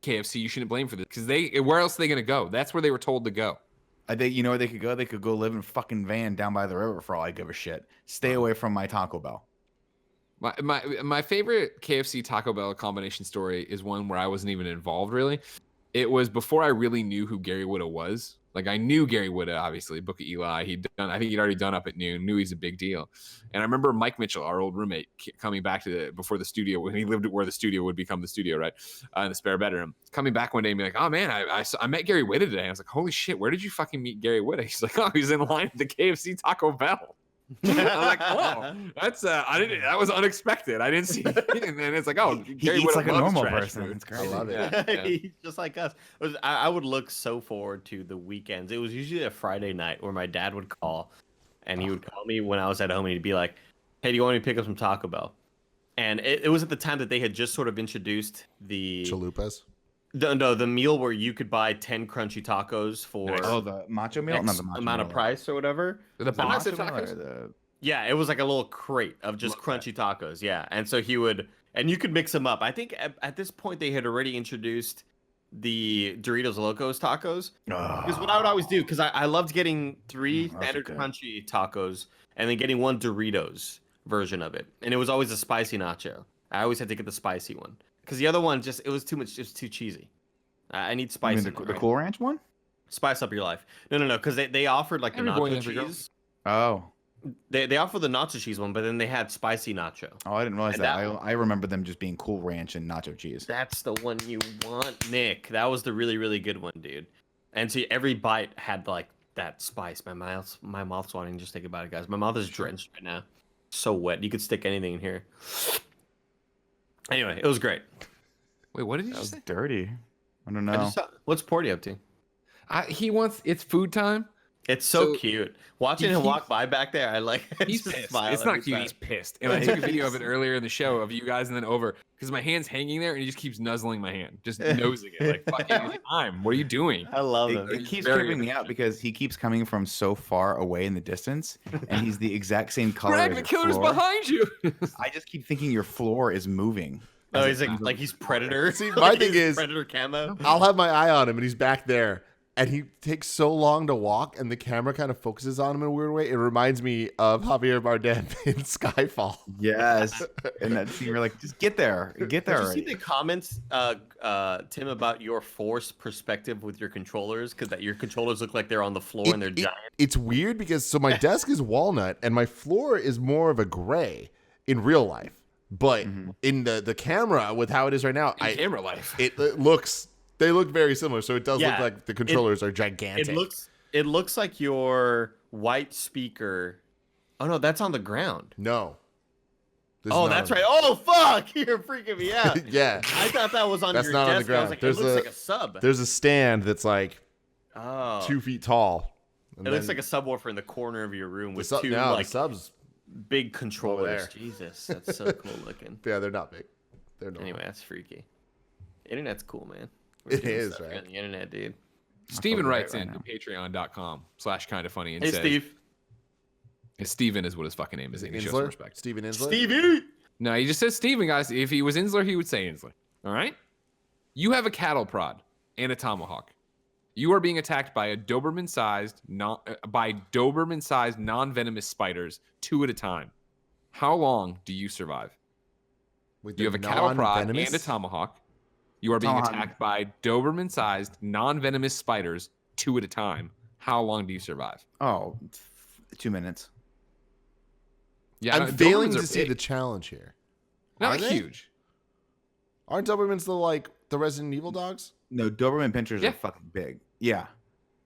KFC, you shouldn't blame for this because where else are they going to go? That's where they were told to go. You know where they could go? They could go live in a fucking van down by the river for all I give a shit. Stay away from my Taco Bell. My favorite KFC Taco Bell combination story is one where I wasn't even involved really. It was before I really knew who Gary Whitta was. Like I knew Gary Whitta, obviously, Book of Eli. I think he'd already done Up at Noon. Knew he's a big deal. And I remember Mike Mitchell, our old roommate, coming back before the studio when he lived where the studio would become the studio, right, in the spare bedroom. Coming back one day and be like, "Oh man, I met Gary Whitta today." I was like, "Holy shit, where did you fucking meet Gary Whitta?" He's like, "Oh, he's in line at the KFC Taco Bell." I'm like, "Oh, that's that was unexpected. I didn't see it." And then it's like, "Oh, Gary eats Whitta like a normal trash person. food." It's crazy. I love it. Yeah. He's just like us. I would look so forward to the weekends. It was usually a Friday night where my dad would call, and he would call me when I was at home, and he'd be like, "Hey, do you want me to pick up some Taco Bell?" And it was at the time that they had just sort of introduced the chalupas. The meal where you could buy 10 crunchy tacos for the macho meal, X amount of price or whatever. The box of tacos. Yeah, it was like a little crate of just crunchy tacos. Yeah, and so and you could mix them up. I think at this point they had already introduced the Doritos Locos tacos. Because what I would always do, because I loved getting 3 standard crunchy tacos and then getting 1 Doritos version of it, and it was always a spicy nacho. I always had to get the spicy one because the other one it was too much, just too cheesy. I need spice. You mean the Cool Ranch one? Spice up your life. No, because they offered like the nacho cheese. Oh. They offered the nacho cheese one, but then they had spicy nacho. Oh, I didn't realize that. I remember them just being Cool Ranch and nacho cheese. That's the one you want, Nick. That was the really, really good one, dude. And see, every bite had like that spice. My mouth's watering just think about it, guys. My mouth is drenched right now. So wet. You could stick anything in here. Anyway, it was great. Wait, what did you say? Dirty. I don't know. What's Porty up to? It's food time. It's so cute. Watching him walk by back there, I like. He's pissed. It's not cute. He's pissed. And I took a video of it earlier in the show of you guys and then over because my hand's hanging there and he just keeps nuzzling my hand, just nosing it. Like, fucking time. What are you doing? I love him. It keeps creeping me out because he keeps coming from so far away in the distance and he's the exact same color. Greg, the killer's behind you. I just keep thinking your floor is moving. Oh, he's like he's Predator. See, my thing is Predator camo. I'll have my eye on him and he's back there. And he takes so long to walk, and the camera kind of focuses on him in a weird way. It reminds me of Javier Bardem in Skyfall. Yes, and that scene, you're like, just get there, get there. Did you see the comments, Tim, about your force perspective with your controllers? Because that your controllers look like they're on the floor and they're giant. It's weird because my desk is walnut, and my floor is more of a gray in real life. But in the camera, with how it is right now, camera life, it looks. They look very similar, so it does look like the controllers are gigantic. It looks like your white speaker. Oh no, that's on the ground. No. That's right. Oh fuck, you're freaking me out. Yeah. I thought that was on that's your not desk. on the ground. I was like, it looks like a sub. There's a stand that's like 2 feet tall. It looks like a subwoofer in the corner of your room with two the like subs. big controllers. there. Jesus, that's so cool looking. Yeah, they're not big. They're not. Anyway, that's freaky. Internet's cool, man. We're It doing is, stuff right? on the internet, dude. Steven writes right in now. to patreon.com/kindafunny and Hey, says, Steve. Steven is what his fucking name is. Is it And he shows some Insler? respect. Steven Insler? Stevie. No, he just says Steven, guys. If he was Insler, he would say Insler. All right? You have a cattle prod and a tomahawk. You are being attacked by Doberman-sized non-venomous spiders 2 at a time. How long do you survive? With You the have a cattle prod and non-venomous? a tomahawk. You are being Tomahawk. attacked by Doberman-sized non-venomous spiders 2 at a time. How long do you survive? Oh, 2 minutes. Yeah, I'm no, failing Dobermans to are see big. the challenge here. Not Are they? huge. Aren't Dobermans the Resident Evil dogs? No, Doberman pinchers Yeah. are fucking big. Yeah.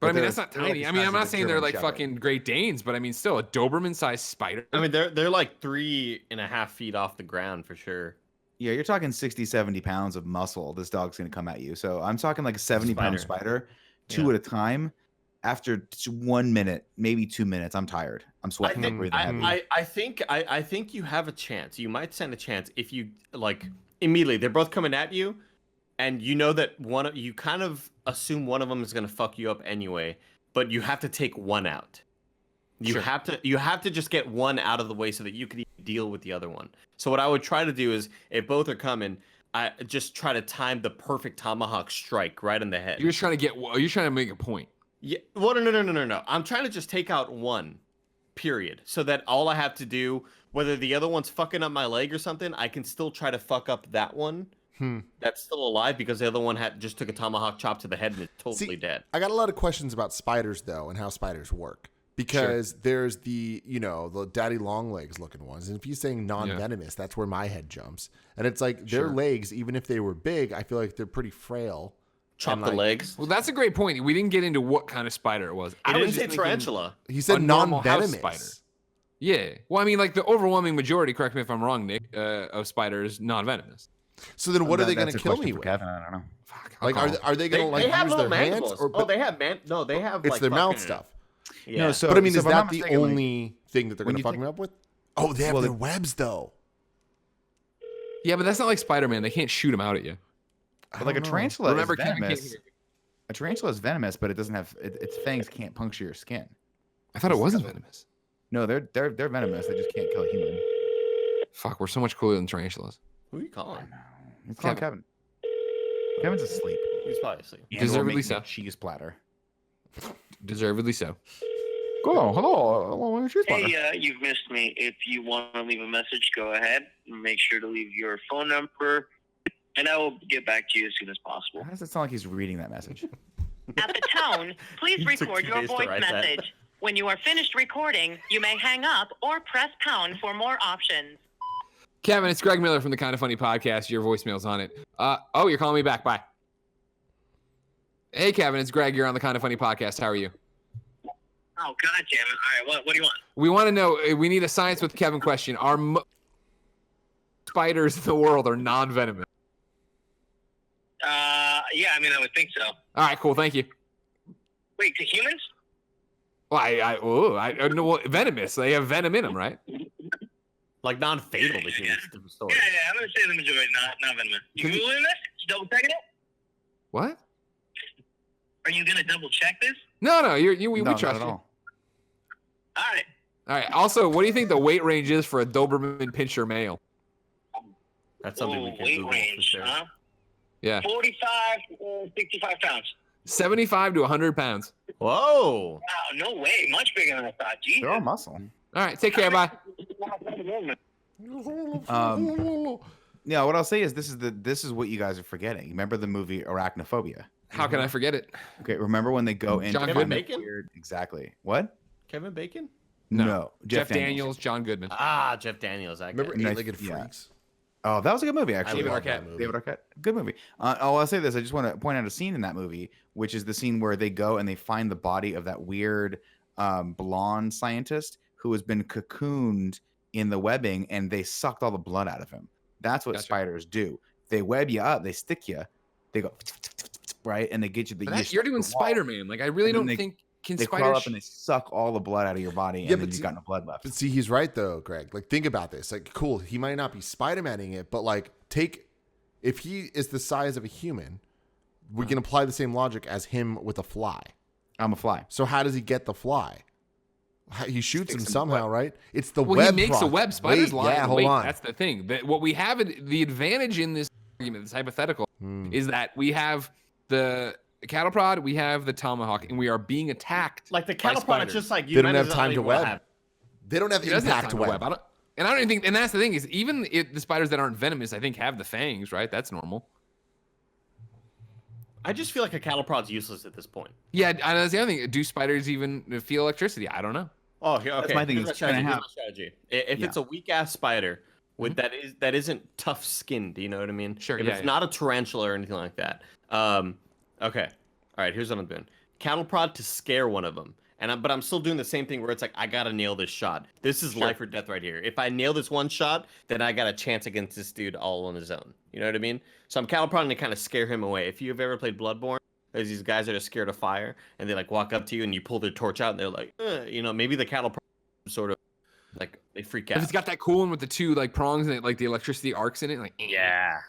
But I mean, they're- that's not they're like tiny. the I mean, size I'm of not a saying they're German like Shepherd. fucking Great Danes, but I mean, still a Doberman-sized spider. I mean, they're like 3.5 feet off the ground for sure. Yeah, you're talking 60, 70 pounds of muscle. This dog's going to come at you. So I'm talking like a 70-pound spider, 2 Yeah. at a time. After 1 minute, maybe 2 minutes, I'm tired. I'm I sweating. I'm think, breathing heavy. I think you have a chance. You might stand a chance if you like immediately. They're both coming at you, and you know that you kind of assume one of them is gonna fuck you up anyway. But you have to take one out. You Sure. have to just get one out of the way so that you can deal with the other one. So what I would try to do is, if both are coming, I just try to time the perfect tomahawk strike right in the head. You're just trying to make a point. Yeah. Well, no. I'm trying to just take out one, period. So that all I have to do, whether the other one's fucking up my leg or something, I can still try to fuck up that one that's still alive because the other one just took a tomahawk chop to the head and is totally dead. I got a lot of questions about spiders though, and how spiders work. Because there's the daddy long legs looking ones. And if you're saying non-venomous, that's where my head jumps. And it's like their legs, even if they were big, I feel like they're pretty frail. Chop the legs. Well, that's a great point. We didn't get into what kind of spider it was. I was didn't just say thinking tarantula. He said a normal house non-venomous. Yeah. Well, I mean, like the overwhelming majority, correct me if I'm wrong, Nick, of spiders non-venomous. So then what are they going That's to a kill question me for with? Kevin. I don't know. Fuck, Like, are they going to like they have use their little hands? mandibles. Or, They have no, they have it's like their mouth fucking- stuff. Yeah. No, so But I mean, so is if I'm that not the mistaken, like, only thing that they're when going to you fuck think- me up with? Oh, they have Well, their webs though. Yeah, but that's not like Spider-Man. They can't shoot them out at you. But like a don't know. tarantula Remember, is Kevin can't venomous. hear you. A tarantula is venomous, but it doesn't have its fangs can't puncture your skin. I thought it wasn't venomous. No, they're venomous. They just can't kill a human. Fuck, we're so much cooler than tarantulas. Who are you calling? It's called Kevin. Kevin's asleep. He's probably asleep. And we're Deservedly making so. a cheese platter. Deservedly so. Hello, cheese platter. Hey, you've missed me. If you want to leave a message, go ahead. Make sure to leave your phone number, and I will get back to you as soon as possible. How does it sound like he's reading that message? At the tone, please You took record 2 your days to voice write that. message. When you are finished recording, you may hang up or press pound for more options. Kevin, it's Greg Miller from the Kind of Funny podcast. Your voicemail's on it. Oh, you're calling me back. Bye. Hey, Kevin, it's Greg. You're on the Kind of Funny podcast. How are you? Oh, God damn it. All right, what do you want? We want to know. We need a science with Kevin question. Are spiders in the world are non-venomous? Yeah, I mean, I would think so. All right, cool. Thank you. Wait, to humans? Well, I don't know. Well, venomous. They have venom in them, right? Like non-fatal to Yeah. humans. Different story. Yeah, I'm going to say the majority, not venomous. You Can you- Googling this? You double checking it? What? Are you going to double check this? No, we No, not trust at you. all. All right. All right. Also, what do you think the weight range is for a Doberman Pinscher male? That's something we Ooh, can weight Google for range, sure. huh? Yeah, 45 to 65 pounds. 75 to 100 pounds. Whoa. Wow, no way. Much bigger than I thought. Jesus. They're all muscle. All right. Take care. Bye. Yeah, what I'll say is this is what you guys are forgetting. Remember the movie Arachnophobia? How can I forget it? Okay, remember when they go into John kind Kevin of Bacon? weird exactly. What? Kevin Bacon? No. Jeff Daniels, John Goodman. Ah, Jeff Daniels. That guy. Remember Nice- Eight-Legged yeah. Freaks? Oh, that was a good movie, actually. David love Arquette. that movie. David Arquette. Good movie. I'll say this. I just want to point out a scene in that movie, which is the scene where they go and they find the body of that weird blonde scientist who has been cocooned in the webbing, and they sucked all the blood out of him. That's what Gotcha. spiders do. They web you up. They stick you. They go right, and they get you. But you're doing Spider-Man. Like, I really And then don't they- think they crawl up and they suck all the blood out of your body, and then you got no blood left. But see, he's right though, Greg. Like, think about this. Like, cool, he might not be Spider-Maning it, but like, if he is the size of a human, we can apply the same logic as him with a fly. I'm a fly. So how does he get the fly? He shoots him somehow, right? It's the well, web. He makes a web. Spiders lie. Yeah, hold on. That's the thing. What we have, the advantage in this argument, this hypothetical, is that we have the cattle prod, we have the tomahawk, and we are being attacked. Like the cattle prod, it's just like you they don't have time to web. They don't have impact to web. I don't even think, and that's the thing is, even the spiders that aren't venomous, I think, have the fangs, right? That's normal. I just feel like a cattle prod's useless at this point. Yeah, and that's the other thing. Do spiders even feel electricity? I don't know. Oh, okay. That's my thing. Here's my strategy. If it's a weak ass spider with that isn't tough skinned, you know what I mean? Sure. If it's not a tarantula or anything like that. Okay. All right. Here's what I'm doing. Cattle prod to scare one of them, but I'm still doing the same thing where it's like I gotta nail this shot. This is life or death right here. If I nail this one shot, then I got a chance against this dude all on his own. You know what I mean? So I'm cattle prodding to kind of scare him away. If you've ever played Bloodborne, there's these guys that are scared of fire, and they like walk up to you and you pull their torch out, and they're like, you know, maybe the cattle prod sort of like they freak out. If it's got that cool one with the two like prongs and like the electricity arcs in it, like yeah.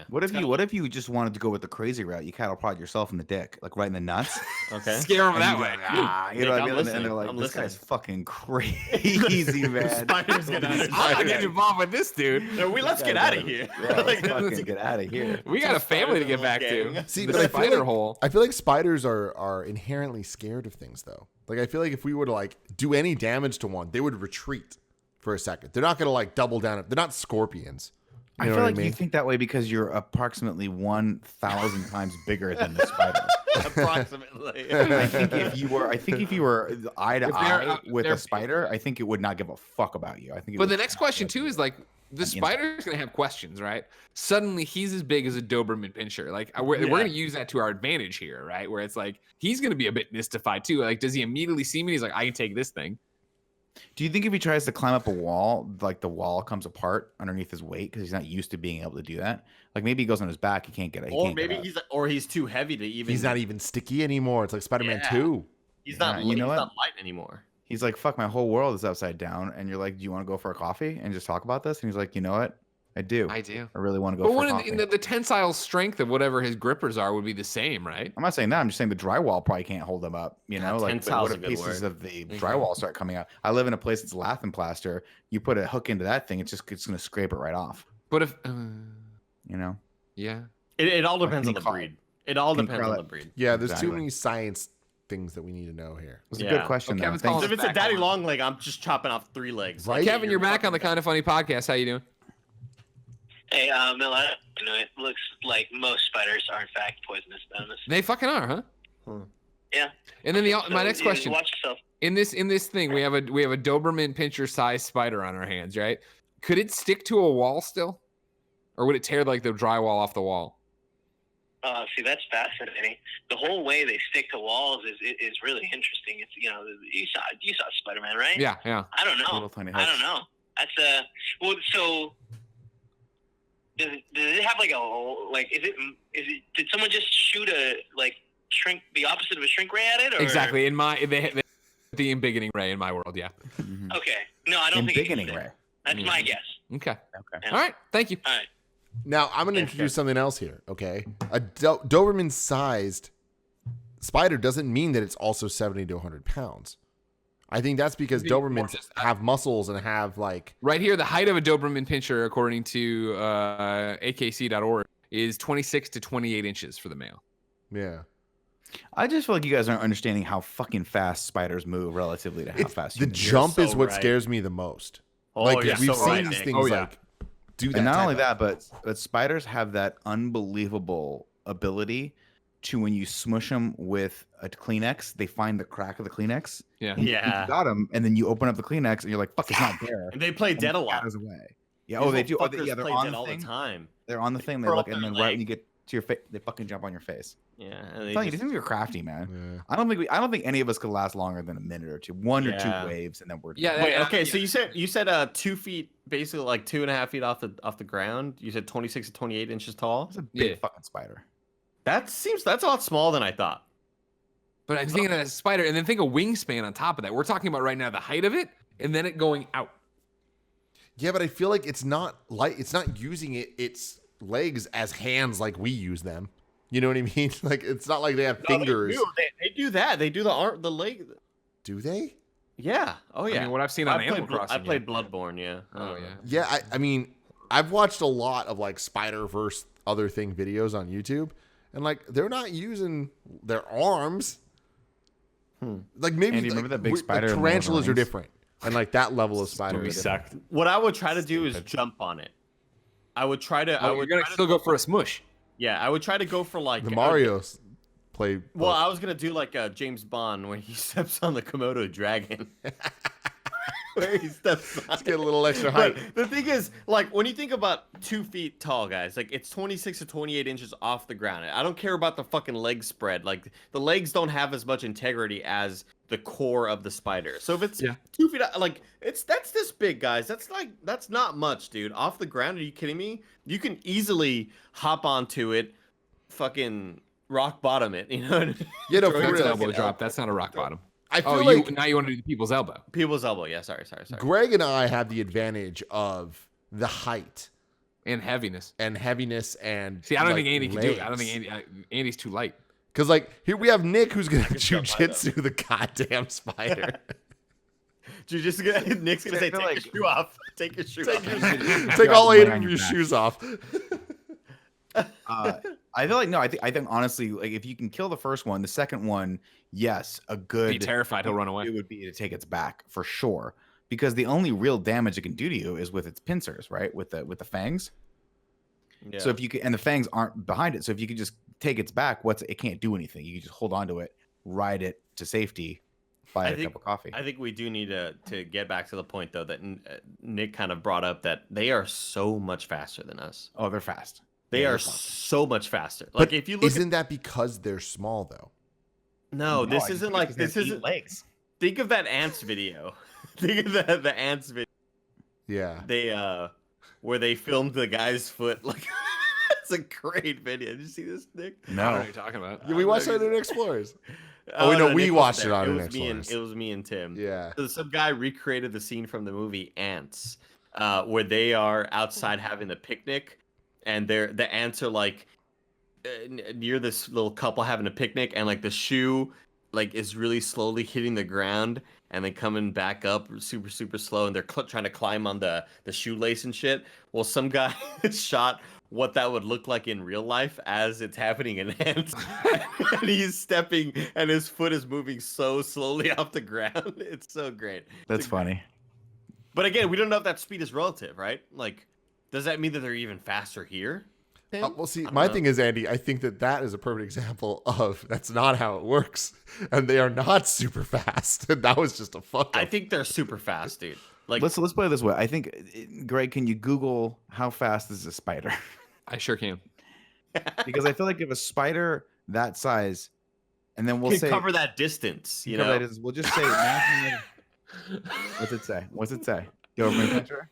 What if you just wanted to go with the crazy route? You cattle prod yourself in the dick, like right in the nuts. Okay. Scare them that way. You know what I mean? And they're like, this guy's fucking crazy, man. Spiders get out of I'm not getting involved with this dude. No, let's get out of here. Yeah, let's fucking get out of here. We got a family to get back to. See, the but spider hole. I feel like spiders are inherently scared of things, though. Like, I feel like if we were to like do any damage to one, they would retreat for a second. They're not gonna like double down. They're not scorpions. I feel like you think that way because you're approximately 1,000 times bigger than the spider. Approximately. I think if you were eye to eye with a spider, I think it would not give a fuck about you. I think. But the next question too is like the spider's gonna have questions, right? Suddenly he's as big as a Doberman Pinscher. Like we're gonna use that to our advantage here, right? Where it's like he's gonna be a bit mystified too. Like, does he immediately see me? He's like, I can take this thing. Do you think if he tries to climb up a wall, like the wall comes apart underneath his weight because he's not used to being able to do that? Like maybe he goes on his back, he can't get it. Or maybe he's too heavy to even. He's not even sticky anymore. It's like Spider-Man 2. He's not. You know he's what? not light anymore. He's like, fuck, my whole world is upside down. And you're like, do you want to go for a coffee and just talk about this? And he's like, you know what? I do. I really want to go for a coffee. But the tensile strength of whatever his grippers are would be the same, right? I'm not saying that. I'm just saying the drywall probably can't hold them up. You know, like what if pieces word. of the drywall start coming out? I live in a place that's lath and plaster. You put a hook into that thing, it's going to scrape it right off. But if, you know, yeah, it all depends on the breed. It all depends on the breed. Yeah, there's too many science things that we need to know here. It's a good question. Okay, though. So if it's a daddy long leg, I'm just chopping off 3 legs. Right? Kevin, you're back on the Kind of Funny podcast. How you doing? Hey, Mil, I don't know. It looks like most spiders are in fact poisonous venomous. They fucking are, huh? Yeah. And then my next question. Watch yourself. In this thing, we have a Doberman Pinscher sized spider on our hands, right? Could it stick to a wall still, or would it tear like the drywall off the wall? See, that's fascinating. The whole way they stick to walls is really interesting. It's you saw Spider-Man, right? Yeah. I don't know. Little tiny I don't know. That's well. So does it have did someone just shoot a the opposite of a shrink ray at it? Or? Exactly. In the embiggening ray in my world, yeah. Okay. No, I don't think embiggening ray. That's my guess. Okay. Yeah. All right. Thank you. All right. Now, I'm going to introduce something else here, okay? A Doberman-sized spider doesn't mean that it's also 70 to 100 pounds. I think that's because Dobermans have muscles and have, like... Right here, the height of a Doberman Pinscher, according to akc.org, is 26 to 28 inches for the male. Yeah. I just feel like you guys aren't understanding how fucking fast spiders move relatively to how fast the humans move. jump is what scares me the most. We've seen these things like do that. And not only that, but spiders have that unbelievable ability to, when you smush them with a Kleenex, they find the crack of the Kleenex. Yeah. You got them, and then you open up the Kleenex, and you're like, "Fuck, it's not there." And they play dead a lot. Away. Yeah. Oh, they do. Oh, They're they're on on all the the time. They're on the thing. They look, and then right when you get to your face, they fucking jump on your face. Yeah. I'm telling you, these things are crafty, man. Yeah. I don't think any of us could last longer than a minute or two, one or two waves, and then we're Yeah. Wait, okay. So you said 2 feet, basically like 2.5 feet off the ground. You said 26 to 28 inches tall. It's a big fucking spider. That's a lot smaller than I thought. But I'm thinking of that spider, and then think of wingspan on top of that. We're talking about right now the height of it, and then it going out. Yeah, but I feel like it's not using its legs as hands like we use them. You know what I mean? Like it's not like they have fingers. They do that. They do the leg. Do they? Yeah. Oh yeah. I mean, what I've seen on Animal Crossing. I played Bloodborne. Yeah. Oh yeah. Yeah, I mean, I've watched a lot of like Spider-Verse other thing videos on YouTube, and like they're not using their arms. Like maybe Andy, remember that big spider? Like, tarantulas are different, and like that level of spider. We sucked. What I would try to do is jump on it. I would try to. Oh, you're gonna still go for a smush. Yeah, I would try to go for like The Mario's play. Well, I was gonna do like James Bond when he steps on the Komodo dragon. Where he steps on. Let's get a little extra height. But the thing is, like, when you think about 2 feet tall, guys, like it's 26 to 28 inches off the ground. I don't care about the fucking leg spread. Like the legs don't have as much integrity as the core of the spider. So if it's 2 feet, like that's this big, guys. That's not much, dude. Off the ground? Are you kidding me? You can easily hop onto it, fucking rock bottom it. You know? Yeah, no, for That's an real. elbow drop. That's not a rock bottom. I feel like now you want to do the people's elbow. People's elbow. Yeah, sorry. Greg and I have the advantage of the height And heaviness. and See, I don't like, think Andy can do it. I don't legs. think Andy's too light. Because like here we have Nick who's gonna jujitsu the goddamn spider. Nick's gonna say, take your shoe off. Take your shoe off. Take all 8 on of your your back. shoes off. I feel like no. I think honestly, like if you can kill the first one, the second one, yes, a good. Be terrified he'll run away. It would be to take its back for sure, because the only real damage it can do to you is with its pincers, right? With the fangs. Yeah. So if you can, and the fangs aren't behind it, so if you could just take its back, it can't do anything. You can just hold on to it, ride it to safety, buy a cup of coffee. I think we do need to get back to the point though that Nick kind of brought up that they are so much faster than us. Oh, they're fast. They are so much faster. Like if you look, Isn't that because they're small though? no, this isn't like this isn't. legs. Think of that ants video. Think of the ants video. Yeah. They where they filmed the guy's foot. Like it's a great video. Did you see this, Nick? I don't No. know what you're talking about. Yeah, we watched that in Explorers. Oh, we know we Nick watched wasn't it there. on It an was me and Explorers. it was me and Tim. Yeah. So some guy recreated the scene from the movie Ants, where they are outside having a picnic, and the ants are like near this little couple having a picnic, and like the shoe like is really slowly hitting the ground and then coming back up super slow, and they're trying to climb on the shoelace and shit. Well, some guy shot what that would look like in real life as it's happening in ants. And he's stepping and his foot is moving so slowly off the ground. It's so great. That's funny. But again, we don't know if that speed is relative, right? Like, does that mean that they're even faster here? Well, see, I don't my know. thing is, Andy, I think that is a perfect example of that's not how it works, and they are not super fast. And that was just a fuck up. I think they're super fast, dude. Like, Let's play it this way. I think, Greg, can you Google how fast is a spider? I sure can. Because I feel like if a spider that size, and then we'll can say cover that distance, you cover know? that distance, we'll just say. What's it say? What's it say? Go over my picture.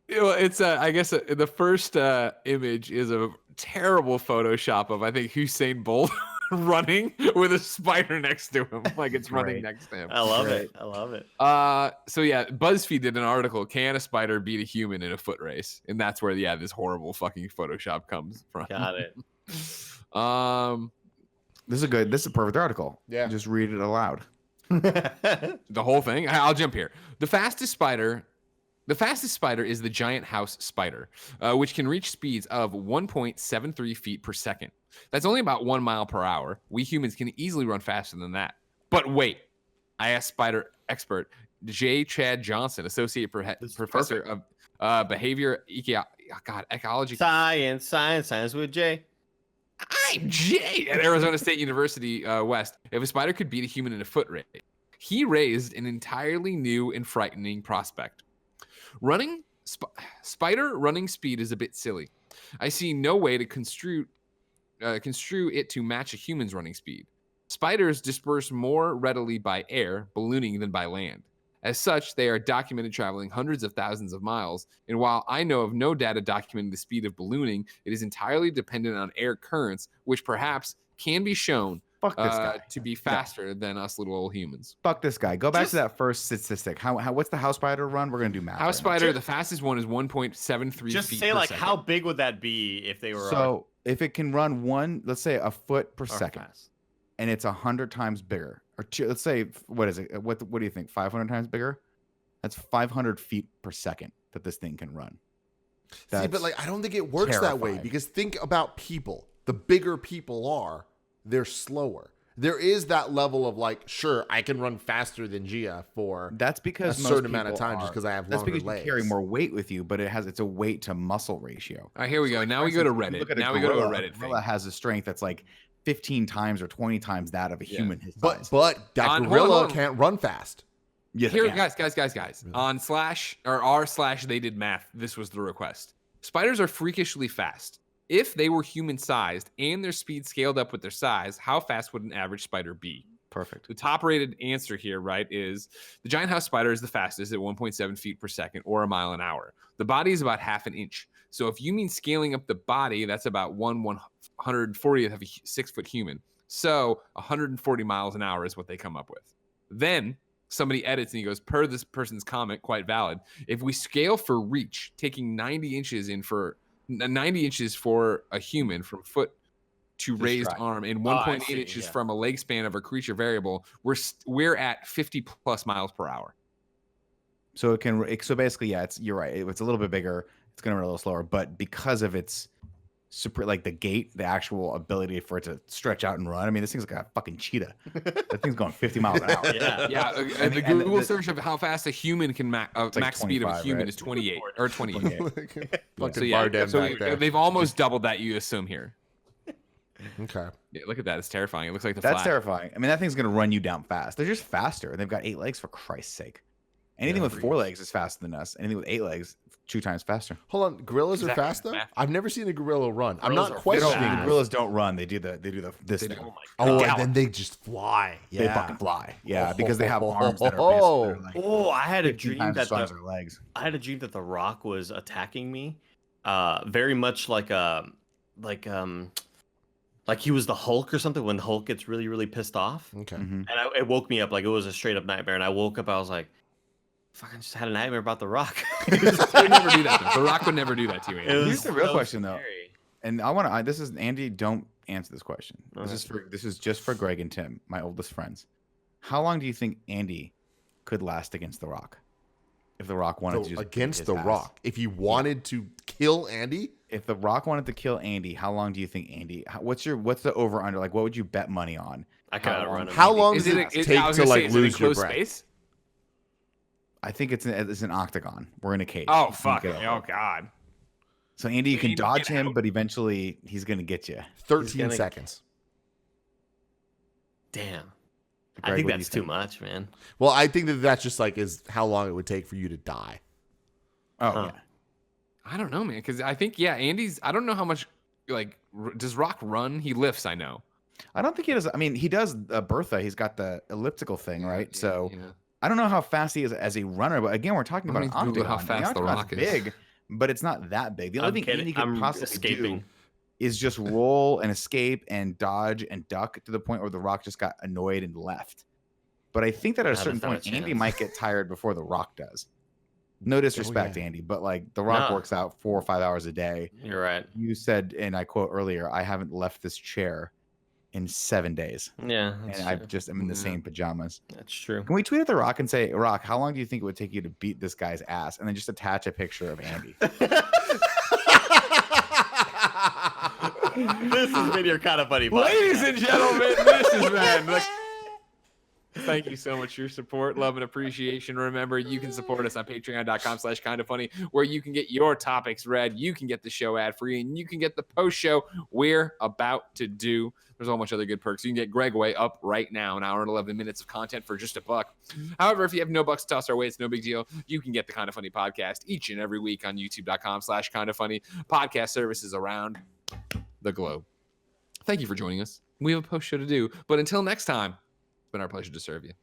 Well, it's I guess the first image is a terrible Photoshop of I think Usain Bolt running with a spider next to him, like it's running Right. next to him. I love Right. it. I love it. So yeah, BuzzFeed did an article: Can a spider beat a human in a foot race? And that's where this horrible fucking Photoshop comes from. Got it. This is a perfect article. Yeah. Just read it aloud. The whole thing. I'll jump here. The fastest spider is the giant house spider, which can reach speeds of 1.73 feet per second. That's only about 1 mile per hour. We humans can easily run faster than that. But wait, I asked spider expert J. Chad Johnson, associate professor of behavior ecology. Science with Jay. I'm Jay at Arizona State University West. If a spider could beat a human in a foot race, he raised an entirely new and frightening prospect. Spider running speed is a bit silly. I see no way to construe it to match a human's running speed. Spiders disperse more readily by air, ballooning, than by land. As such, they are documented traveling hundreds of thousands of miles, and while I know of no data documenting the speed of ballooning, it is entirely dependent on air currents, which perhaps can be shown Fuck this guy. to be faster than us little old humans. Fuck this guy. Go back to that first statistic. How what's the house spider run? We're gonna do math. House right spider, the fastest one is 1.73 Just feet say per like second. how big would that be if they were So if it can run let's say a foot per are second, fast? and it's 100 times bigger, or let's say what is it? What do you think? 500 times bigger? That's 500 feet per second that this thing can run. See, but like I don't think it works that way, terrifying. because think about people. The bigger people are, they're slower. There is that level of like, sure, I can run faster than Gia for That's because a most certain amount of people time just are. because I have That's longer because legs. you carry more weight with you, but it's a weight to muscle ratio. All right, here we go. Now For we go to instance, if you Reddit. look at a Now we go to a gorilla, Reddit thing. gorilla has a strength that's like 15 times or 20 times that of a human his But size. that Hold on, gorilla hold on. can't run fast. Yes, Here, it can. guys. On /r/ they did math. This was the request. Spiders are freakishly fast. If they were human sized and their speed scaled up with their size, how fast would an average spider be? Perfect. The top rated answer here, right, is the giant house spider is the fastest at 1.7 feet per second or a mile an hour. The body is about half an inch. So if you mean scaling up the body, that's about 1/140th of a 6-foot human. So 140 miles an hour is what they come up with. Then somebody edits and he goes, per this person's comment, quite valid. If we scale for reach, taking 90 inches for a human from foot to raised arm and 1.8 see, inches yeah. from a leg span of a creature variable, we're at 50 plus miles per hour. So so basically, yeah, you're right. It's a little bit bigger. It's going to run a little slower, but because of its super, like the gait, the actual ability for it to stretch out and run. I mean, this thing's like a fucking cheetah. That thing's going 50 miles an hour. Yeah. And The and Google the- search of how fast a human can max like speed of a 25, human right? is 28 or 28. Fucking So yeah, Bardem so back there. they've almost doubled that, you assume here. Okay. Yeah, look at that. It's terrifying. It looks like the That's Flash. terrifying. I mean, that thing's going to run you down fast. They're just faster. They've got 8 legs, for Christ's sake. Anything with 4 legs is faster than us. Anything with 8 legs, 2 times faster. Hold on, gorillas Exactly. are fast though. Math. I've never seen a gorilla run. I'm Gorillas not are They questioning. fast. gorillas don't run. They do this They thing. do. Oh my Oh, god. and then they just fly. Yeah. They fucking fly. Yeah, because they have arms that are basically like Oh, I had a 15 dream times that as strong as their legs. the Rock was attacking me. Very much like he was the Hulk or something when the Hulk gets really, really pissed off. Okay. Mhm. And it woke me up like it was a straight up nightmare. And I woke up, I was like, fuck, I just had a nightmare about the Rock. They would never do that. Though. The Rock would never do that to you. It Andy. was Here's the real so question, though. scary. And I want to. This is Andy. Don't answer this question. This is just for Greg and Tim, my oldest friends. How long do you think Andy could last against the Rock? If the Rock wanted to just Against beat the his ass? Rock, if he wanted to kill Andy, If the Rock wanted to kill Andy, how long do you think Andy? What's the over under? Like, what would you bet money on? I kind of long- run him. how long Is does it? it I take was to gonna say, like is it in lose your close breath? space? I think it's an octagon. We're in a cage. Oh You can't fuck! get over Oh it. god! So Andy, you can Andy, dodge get him, out. but eventually he's gonna get you. 13 gonna- seconds. Damn. Greg, I think what do you that's too much, man. Well, I think that's just like is how long it would take for you to die. Oh Huh. yeah. I don't know, man. Because I think Andy's. I don't know how much. Like, does Rock run? He lifts. I know. I don't think he does. I mean, he does Bertha. He's got the elliptical thing, right? Yeah, So yeah. I don't know how fast he is as a runner. But again, we're talking about Let an me Google octagon. how and fast the octagon's Rock is. big, but it's not that big. The only thing Andy could I'm possibly escaping. do is just roll and escape and dodge and duck to the point where the Rock just got annoyed and left. But I think that at a Not certain if not a point, Andy chance. might get tired before the Rock does. No disrespect, yeah. Andy, but like the Rock No. works out 4 or 5 hours a day. You're right. You said, and I quote earlier, I haven't left this chair in 7 days. Yeah, And that's I true. just am in the Yeah. same pajamas. That's true. Can we tweet at the Rock and say, Rock, how long do you think it would take you to beat this guy's ass? And then just attach a picture of Andy. This has been your kind of funny. Ladies and gentlemen, this is man. Thank you so much for your support, love, and appreciation. Remember, you can support us on patreon.com/kindafunny, where you can get your topics read, you can get the show ad-free, and you can get the post-show we're about to do. There's a whole bunch of other good perks. You can get Greg Way up right now, an hour and 11 minutes of content for just $1. However, if you have no bucks to toss our way, it's no big deal. You can get the Kinda Funny podcast each and every week on youtube.com/kindafunny podcast services around the globe. Thank you for joining us. We have a post show to do, but until next time, it's been our pleasure to serve you.